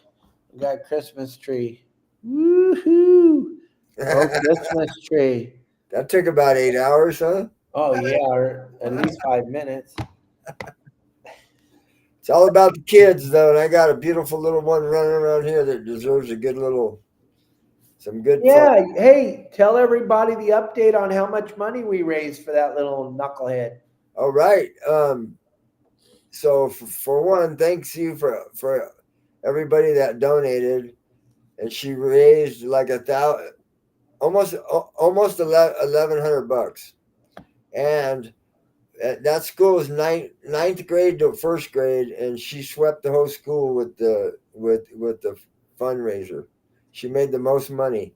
we got a Christmas tree. Woohoo! Oh, Christmas tree. That took about 8 hours, huh? Oh, yeah, or at least 5 minutes. It's all about the kids, though, and I got a beautiful little one running around here that deserves a good some good fun. Hey, tell everybody the update on how much money we raised for that little knucklehead. All right. So for one, thanks you for everybody that donated, and she raised like almost $1,100, and that school is ninth grade to first grade, and she swept the whole school with the fundraiser. She made the most money.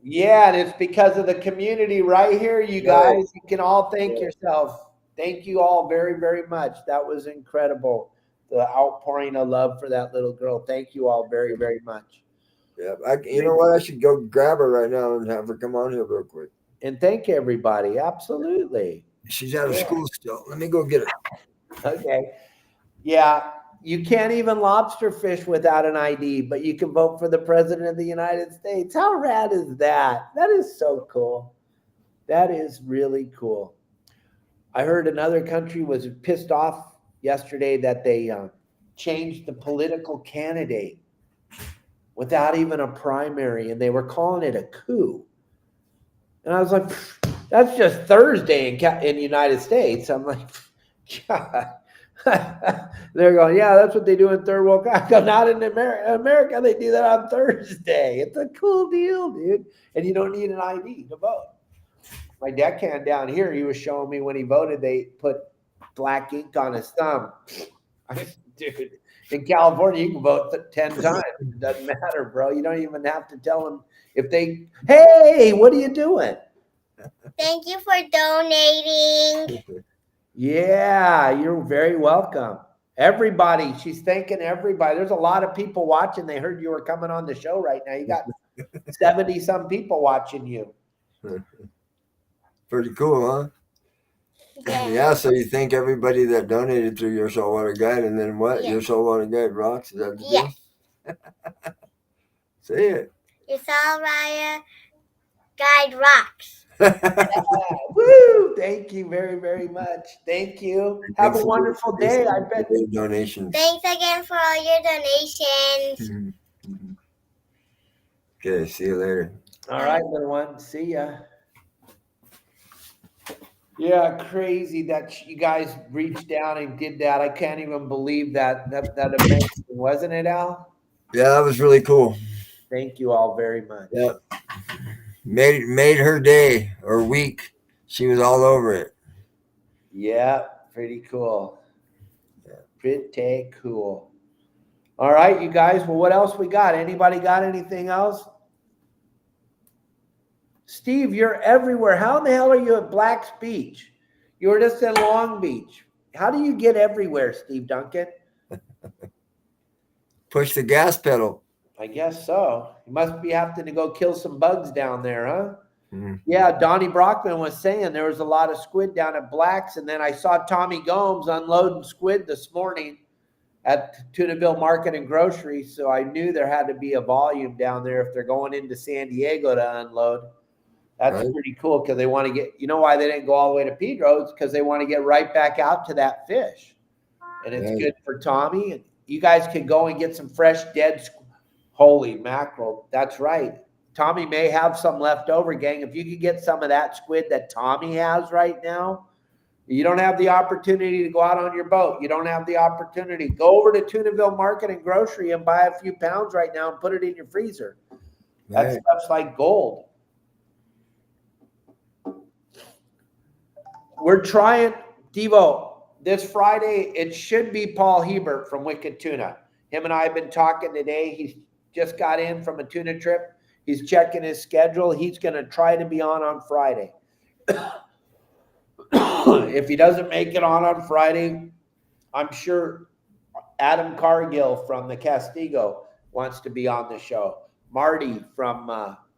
Yeah, and it's because of the community right here, you guys. You can all thank yourself. Thank you all very, very much. That was incredible. The outpouring of love for that little girl. Thank you all very, very much. Yeah, you know what? I should go grab her right now and have her come on here real quick. And thank everybody. Absolutely. She's out of school still. Let me go get her. Okay. Yeah, you can't even lobster fish without an ID, but you can vote for the president of the United States. How rad is that? That is so cool. That is really cool. I heard another country was pissed off yesterday that they changed the political candidate without even a primary, and they were calling it a coup. And I was like, that's just Thursday in the United States. I'm like, God, They're going, yeah, that's what they do in third world. I go, not in America. In America, they do that on Thursday. It's a cool deal, dude. And you don't need an ID to vote. My deckhand down here, he was showing me when he voted, they put black ink on his thumb. Dude, in California, you can vote 10 times. It doesn't matter, bro. You don't even have to tell them if they, hey, what are you doing? Thank you for donating. Yeah, you're very welcome. Everybody, she's thanking everybody. There's a lot of people watching. They heard you were coming on the show right now. You got 70 some people watching you. Pretty cool, huh? Yeah, so you thank everybody that donated through your saltwater guide, and then what? Yeah. Your saltwater guide rocks? Is that the deal? Yes. Say it. Your saltwater guide rocks. Woo! Thank you very, very much. Thank you. Have a wonderful day. I bet. Donations. Thanks again for all your donations. Okay, see you later. All right, little one. See ya. Yeah, crazy that you guys reached down and did that. I can't even believe that amazing, wasn't it, Al? Yeah, that was really cool. Thank you all very much. Yeah, made her day or week. She was all over it. Yeah, pretty cool. Yeah, pretty cool. All right, you guys. Well, what else we got? Anybody got anything else? Steve, you're everywhere. How in the hell are you at Black's Beach? You were just in Long Beach. How do you get everywhere, Steve Duncan? Push the gas pedal. I guess so. You must be having to go kill some bugs down there, huh? Mm-hmm. Yeah, Donnie Brockman was saying there was a lot of squid down at Black's, and then I saw Tommy Gomes unloading squid this morning at Tunaville Market and Grocery, so I knew there had to be a volume down there if they're going into San Diego to unload. That's pretty cool because they want to get, you know why they didn't go all the way to Pedro's? Because they want to get right back out to that fish. And it's good for Tommy. And you guys can go and get some fresh dead, holy mackerel. That's right. Tommy may have some left over, gang. If you could get some of that squid that Tommy has right now, you don't have the opportunity to go out on your boat. You don't have the opportunity. Go over to Tunaville Market and Grocery and buy a few pounds right now and put it in your freezer. That stuff's like gold. We're trying, Devo, this Friday, it should be Paul Hebert from Wicked Tuna. Him and I have been talking today. He's just got in from a tuna trip. He's checking his schedule. He's going to try to be on Friday. If he doesn't make it on Friday, I'm sure Adam Cargill from the Castigo wants to be on the show. Marty from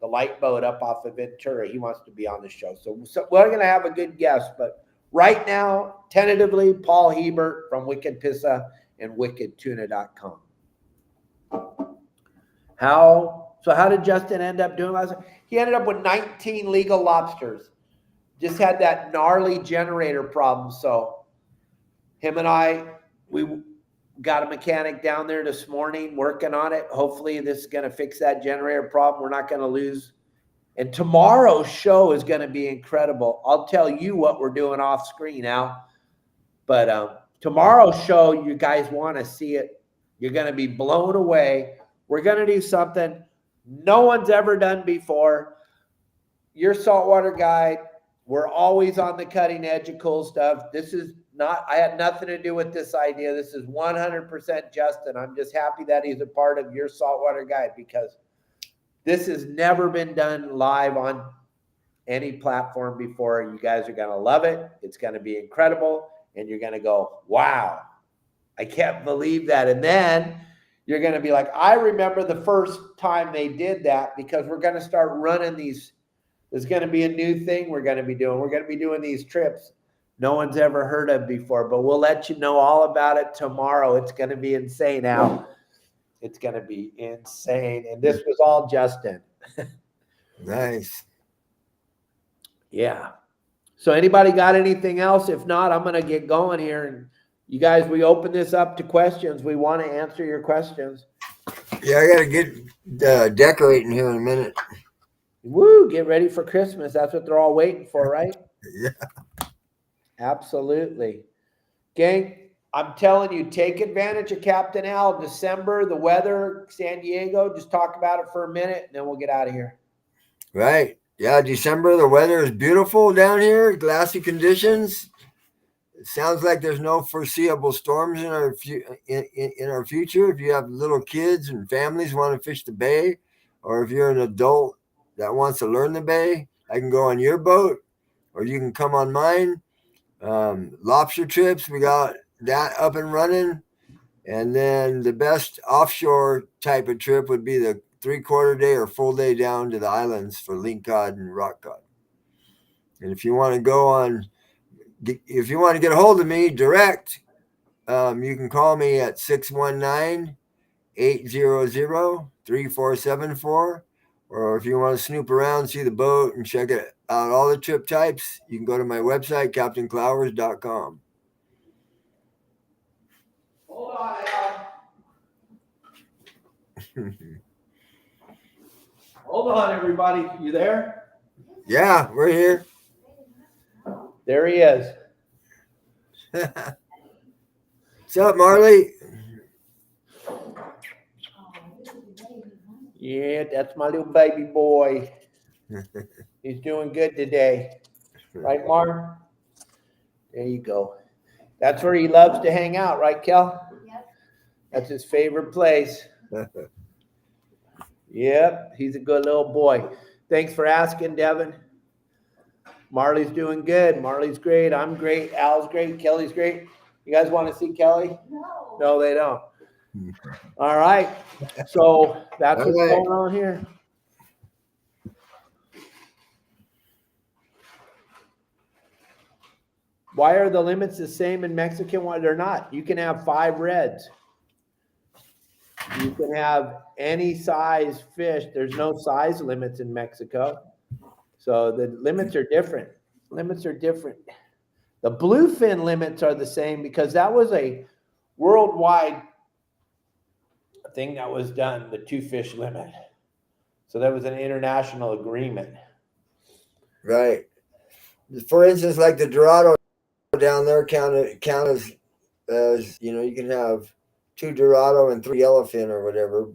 the light boat up off of Ventura, he wants to be on the show. So we're going to have a good guest. But right now, tentatively, Paul Hebert from Wicked Pissa and wickedtuna.com. How did Justin end up doing last night? He ended up with 19 legal lobsters. Just had that gnarly generator problem. So him and I, we got a mechanic down there this morning working on it. Hopefully this is going to fix that generator problem. We're not going to lose. And tomorrow's show is going to be incredible. I'll tell you what we're doing off screen now. But tomorrow's show, you guys want to see it. You're going to be blown away. We're going to do something no one's ever done before. Your saltwater guide. We're always on the cutting edge of cool stuff. This is not, I had nothing to do with this idea. This is 100% Justin. I'm just happy that he's a part of your saltwater guide because this has never been done live on any platform before. You guys are going to love it. It's going to be incredible. And you're going to go, wow, I can't believe that. And then you're going to be like, I remember the first time they did that because we're going to start running these. There's going to be a new thing we're going to be doing. We're going to be doing these trips no one's ever heard of before, but we'll let you know all about it tomorrow. It's going to be insane, Al. It's going to be insane. And this was all Justin. Nice. Yeah. So anybody got anything else? If not, I'm going to get going here. And you guys, we open this up to questions. We want to answer your questions. Yeah, I got to get decorating here in a minute. Woo, get ready for Christmas. That's what they're all waiting for, right? Yeah. Absolutely. Gang, I'm telling you, take advantage of Captain Al. December, the weather, San Diego. Just talk about it for a minute, and then we'll get out of here. Right. Yeah, December, the weather is beautiful down here, glassy conditions. It sounds like there's no foreseeable storms in our in our future. If you have little kids and families want to fish the bay, or if you're an adult that wants to learn the bay, I can go on your boat, or you can come on mine. Lobster trips, we got that up and running. And then the best offshore type of trip would be the 3/4 day or full day down to the islands for lingcod and rock cod. And if you want to get a hold of me direct, you can call me at 619-800-3474. Or if you want to snoop around, see the boat, and check it out, all the trip types, you can go to my website, captainclowers.com. Hold on, Al. Hold on, everybody. You there? Yeah, we're here. There he is. What's up, Marley? Yeah, that's my little baby boy. He's doing good today. Right, Mark? There you go. That's where he loves to hang out, right, Kel? Yep. That's his favorite place. Yep, he's a good little boy. Thanks for asking, Devin. Marley's doing good. Marley's great. I'm great. Al's great. Kelly's great. You guys want to see Kelly? No. No, they don't. All right. So that's what's going on here. Why are the limits the same in Mexican? Why they're not? You can have 5 reds. You can have any size fish. There's no size limits in Mexico. So the limits are different. Limits are different. The bluefin limits are the same because that was a worldwide thing that was done, the 2 fish limit. So that was an international agreement. Right. For instance, like the Dorado down there count as you can have 2 Dorado and 3 yellowfin or whatever.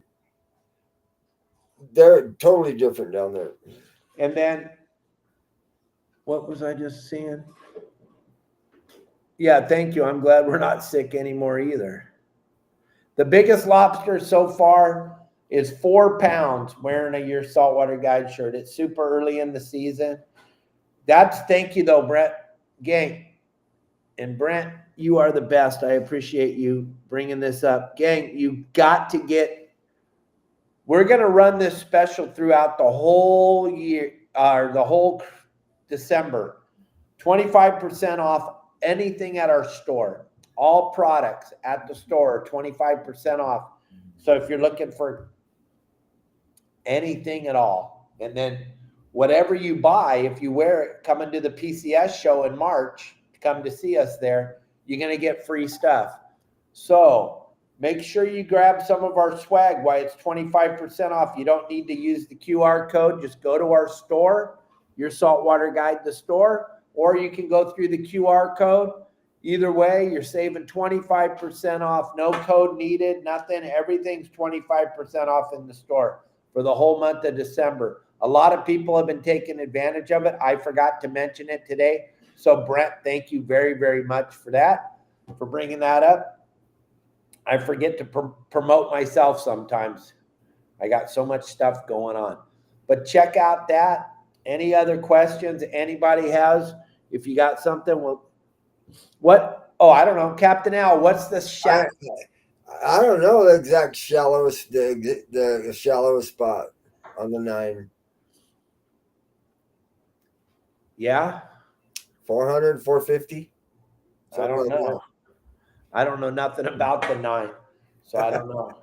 They're totally different down there. And then, what was I just saying? Yeah, thank you. I'm glad we're not sick anymore either. The biggest lobster so far is 4 pounds wearing a Your Saltwater Guide shirt. It's super early in the season. Thank you though, Brent. Gang. And Brent, you are the best. I appreciate you bringing this up. Gang, you got to we're going to run this special throughout the whole year, the whole December. 25% off anything at our store. All products at the store are 25% off. So if you're looking for anything at all, and then whatever you buy, if you wear it coming to the PCS show in March, come to see us there, you're going to get free stuff. So make sure you grab some of our swag. Why it's 25% off. You don't need to use the QR code. Just go to our store, Your Saltwater Guide, the store, or you can go through the QR code. Either way, you're saving 25% off. No code needed, nothing. Everything's 25% off in the store for the whole month of December. A lot of people have been taking advantage of it. I forgot to mention it today. So Brent, thank you very, very much for that, for bringing that up. I forget to promote myself sometimes. I got so much stuff going on. But check out that. Any other questions anybody has? If you got something, what? Oh, I don't know. Captain Al, what's the shallow? I don't know the exact shallowest, the shallowest spot on the 9. Yeah? 400, 450. I don't know. I don't know nothing about the 9, so I don't know.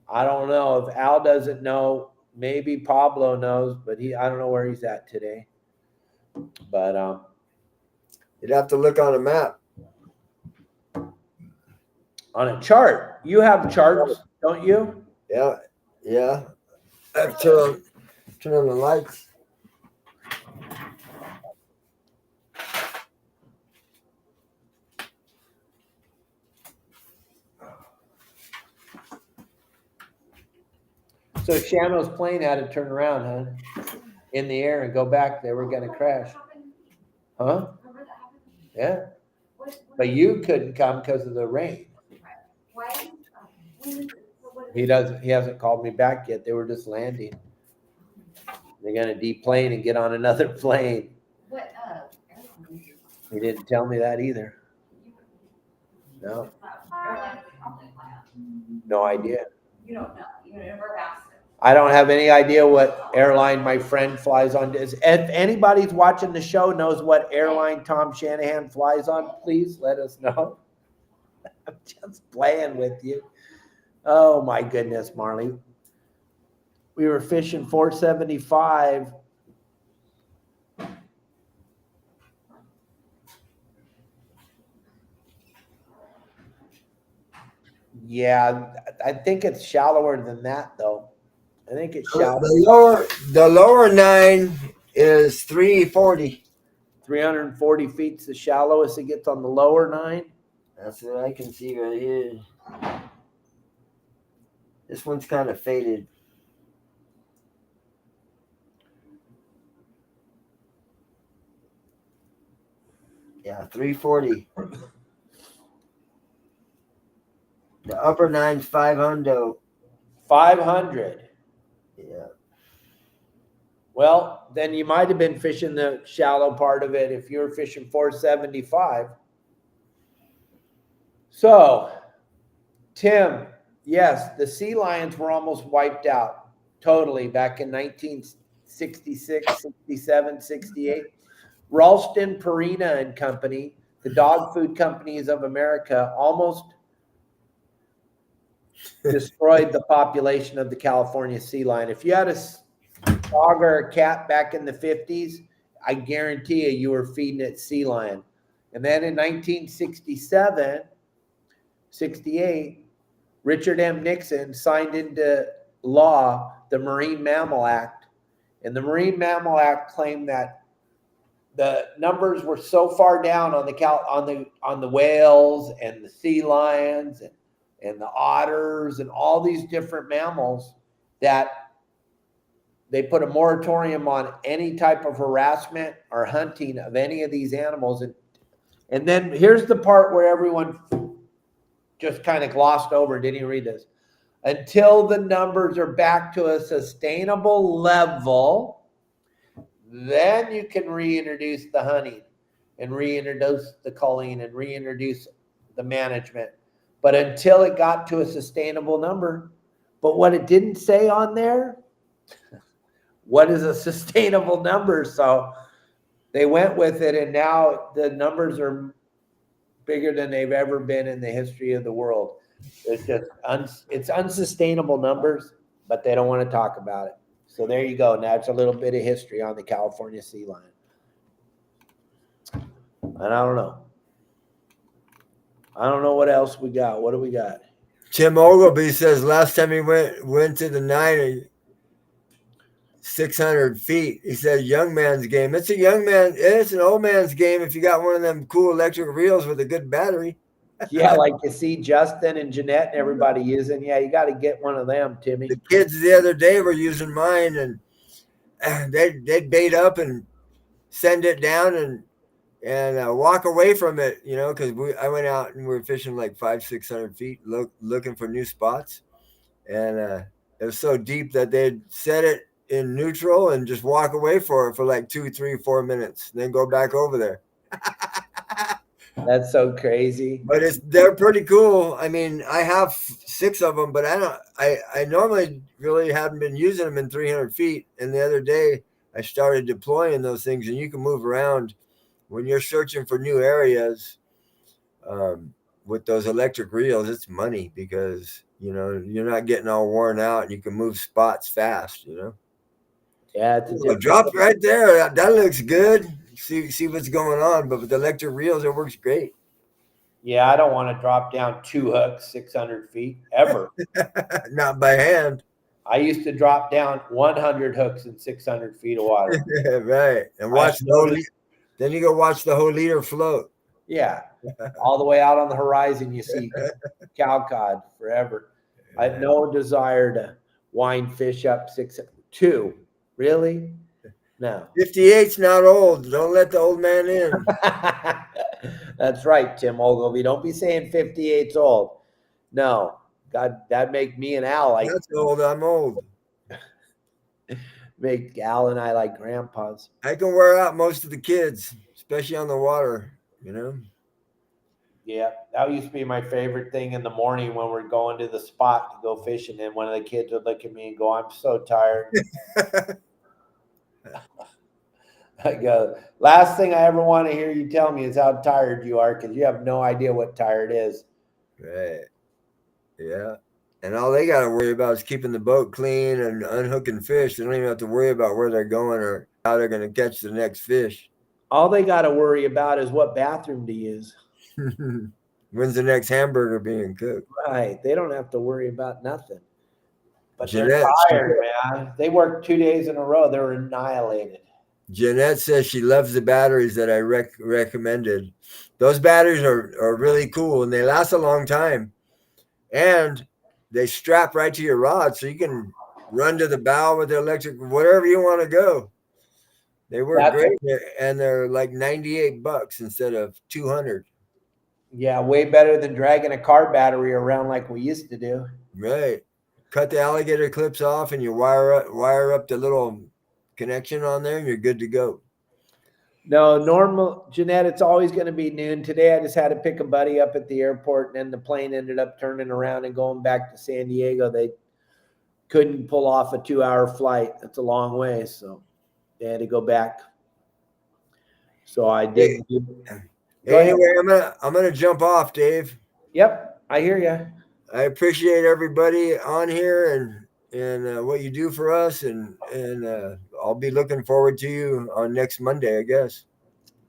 I don't know. If Al doesn't know, maybe Pablo knows, but I don't know where he's at today. But you'd have to look on a map. On a chart. You have charts, don't you? Yeah. I have to turn on the lights. So Shano's plane had to turn around, huh? In the air and go back. They were going to crash. Huh? Yeah. But you couldn't come because of the rain. He hasn't called me back yet. They were just landing. They're going to deplane and get on another plane. He didn't tell me that either. No. No idea. You don't know. You never asked him. I don't have any idea what airline my friend flies on. If anybody's watching the show knows what airline Tom Shanahan flies on, please let us know. I'm just playing with you. Oh my goodness, Marley. We were fishing 475. Yeah, I think it's shallower than that though. I think it's shallow. The lower 9 is 340. 340 feet's the shallowest it gets on the lower 9. That's what I can see right here. This one's kind of faded. Yeah, 340. The upper 9's 500. 500. Yeah. Well, then you might have been fishing the shallow part of it if you were fishing 475. So, Tim, yes, the sea lions were almost wiped out totally back in 1966, 67, 68. Ralston, Purina and Company, the dog food companies of America, almost destroyed the population of the California sea lion. If you had a dog or a cat back in the 50s, I guarantee you were feeding it sea lion. And then in 1967, 68, Richard M. Nixon signed into law the Marine Mammal Act. And the Marine Mammal Act claimed that the numbers were so far down on the whales and the sea lions and the otters and all these different mammals that they put a moratorium on any type of harassment or hunting of any of these animals. And then here's the part where everyone just kind of glossed over, didn't even read this. Until the numbers are back to a sustainable level, then you can reintroduce the hunting and reintroduce the culling and reintroduce the management. But until it got to a sustainable number, but what it didn't say on there, what is a sustainable number? So they went with it, and now the numbers are bigger than they've ever been in the history of the world. It's just it's unsustainable numbers, but they don't want to talk about it. So there you go. Now it's a little bit of history on the California sea lion. And I don't know. I don't know what else we got. What do we got? Tim Ogilvy says last time he went to the 9, 600 feet. He said young man's game. It's a young man. It's an old man's game if you got one of them cool electric reels with a good battery. Yeah, like you see Justin and Jeanette and everybody using. Yeah, you got to get one of them, Timmy. The kids the other day were using mine, and they'd bait up and send it down and walk away from it, because I went out and we were fishing like 500-600 feet, looking for new spots, and it was so deep that they'd set it in neutral and just walk away for like 2, 3, 4 minutes, then go back over there. That's so crazy. But they're pretty cool. I mean, I have 6 of them, but I normally really haven't been using them in 300 feet. And the other day I started deploying those things, and you can move around when you're searching for new areas. With those electric reels, it's money because, you're not getting all worn out, and you can move spots fast, Yeah, it's a drop right there. That looks good. See what's going on, but with the electric reels, it works great. Yeah, I don't want to drop down 2 hooks 600 feet ever. Not by hand. I used to drop down 100 hooks in 600 feet of water. Right, and watch then you go watch the whole leader float. Yeah, all the way out on the horizon, you see cow cod forever. I had no desire to wind fish up 6'2". Really? No. 58's not old. Don't let the old man in. That's right, Tim Ogilvy. Don't be saying 58's old. No. God, that'd make me and Al like That's old. I'm old. make Al and I like grandpas. I can wear out most of the kids, especially on the water, you know. Yeah, that used to be my favorite thing in the morning when we're going to the spot to go fishing. And one of the kids would look at me and go, "I'm so tired." I go, "Last thing I ever want to hear you tell me is how tired you are, because you have no idea what tired is." Right. Yeah. And all they got to worry about is keeping the boat clean and unhooking fish. They don't even have to worry about where they're going or how they're going to catch the next fish. All they got to worry about is what bathroom to use. When's the next hamburger being cooked? Right. They don't have to worry about nothing. But Jeanette, they're tired, man. They worked 2 days in a row. They were annihilated. Jeanette says she loves the batteries that I recommended. Those batteries are really cool and they last a long time. And they strap right to your rod so you can run to the bow with the electric, wherever you want to go. They work great, and they're like $98 instead of $200. Yeah, way better than dragging a car battery around like we used to do. Right. Cut the alligator clips off and you wire up the little connection on there and you're good to go. No, normal, Jeanette, it's always going to be noon. Today I just had to pick a buddy up at the airport, and then the plane ended up turning around and going back to San Diego. They couldn't pull off a 2-hour flight. That's a long way, so they had to go back. So I did. Anyway, I'm gonna jump off, Dave. Yep, I hear you. I appreciate everybody on here and what you do for us, and I'll be looking forward to you on next Monday, I guess.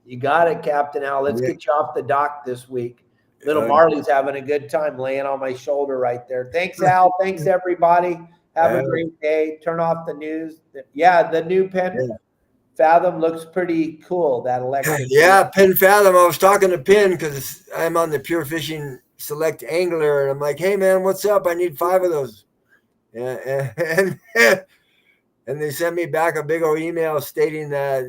You got it, Captain Al. Let's get you off the dock this week. Little Marley's having a good time laying on my shoulder right there. Thanks, Al. Thanks, everybody. Have a great day. Turn off the news. Yeah, the new pen Fathom looks pretty cool, that electric. Yeah, Penn Fathom. I was talking to Penn because I'm on the Pure Fishing Select Angler, and I'm like, hey, man, what's up? I need 5 of those. And they sent me back a big old email stating that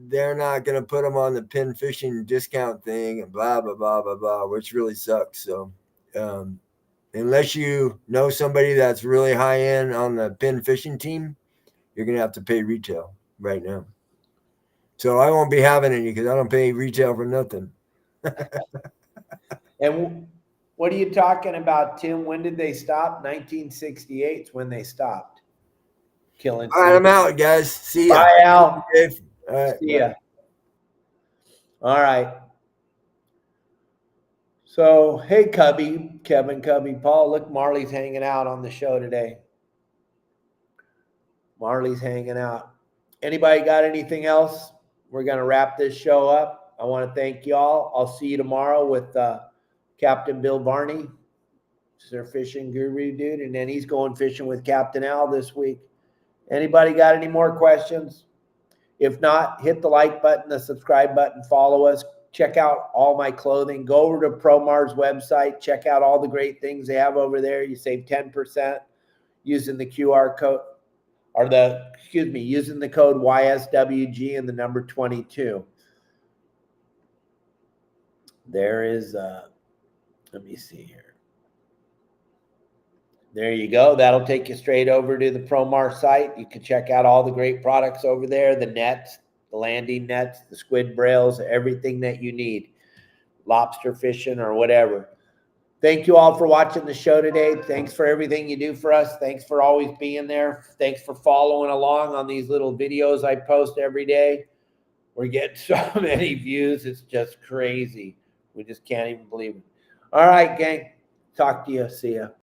they're not going to put them on the Penn Fishing discount thing and blah, blah, blah, blah, blah, which really sucks. So unless you know somebody that's really high end on the Penn Fishing team, you're going to have to pay retail right now. So I won't be having any because I don't pay retail for nothing. And what are you talking about, Tim? When did they stop? 1968 is when they stopped killing. All right, I'm out, guys. See ya. Bye, Al. All right, see ya. All right. So, hey, Cubby, Kevin, Cubby, Paul. Look, Marley's hanging out on the show today. Marley's hanging out. Anybody got anything else? We're going to wrap this show up. I want to thank y'all. I'll see you tomorrow with Captain Bill Barney. He's our fishing guru, dude. And then he's going fishing with Captain Al this week. Anybody got any more questions? If not, hit the like button, the subscribe button, follow us. Check out all my clothing. Go over to Promar's website. Check out all the great things they have over there. You save 10% using the QR code. Using the code YSWG and the number 22. There is, let me see here. There you go. That'll take you straight over to the Promar site. You can check out all the great products over there, the nets, the landing nets, the squid brails, everything that you need, lobster fishing or whatever. Thank you all for watching the show today. Thanks for everything you do for us. Thanks for always being there. Thanks for following along on these little videos I post every day. We're getting so many views. It's just crazy. We just can't even believe it. All right, gang. Talk to you. See ya.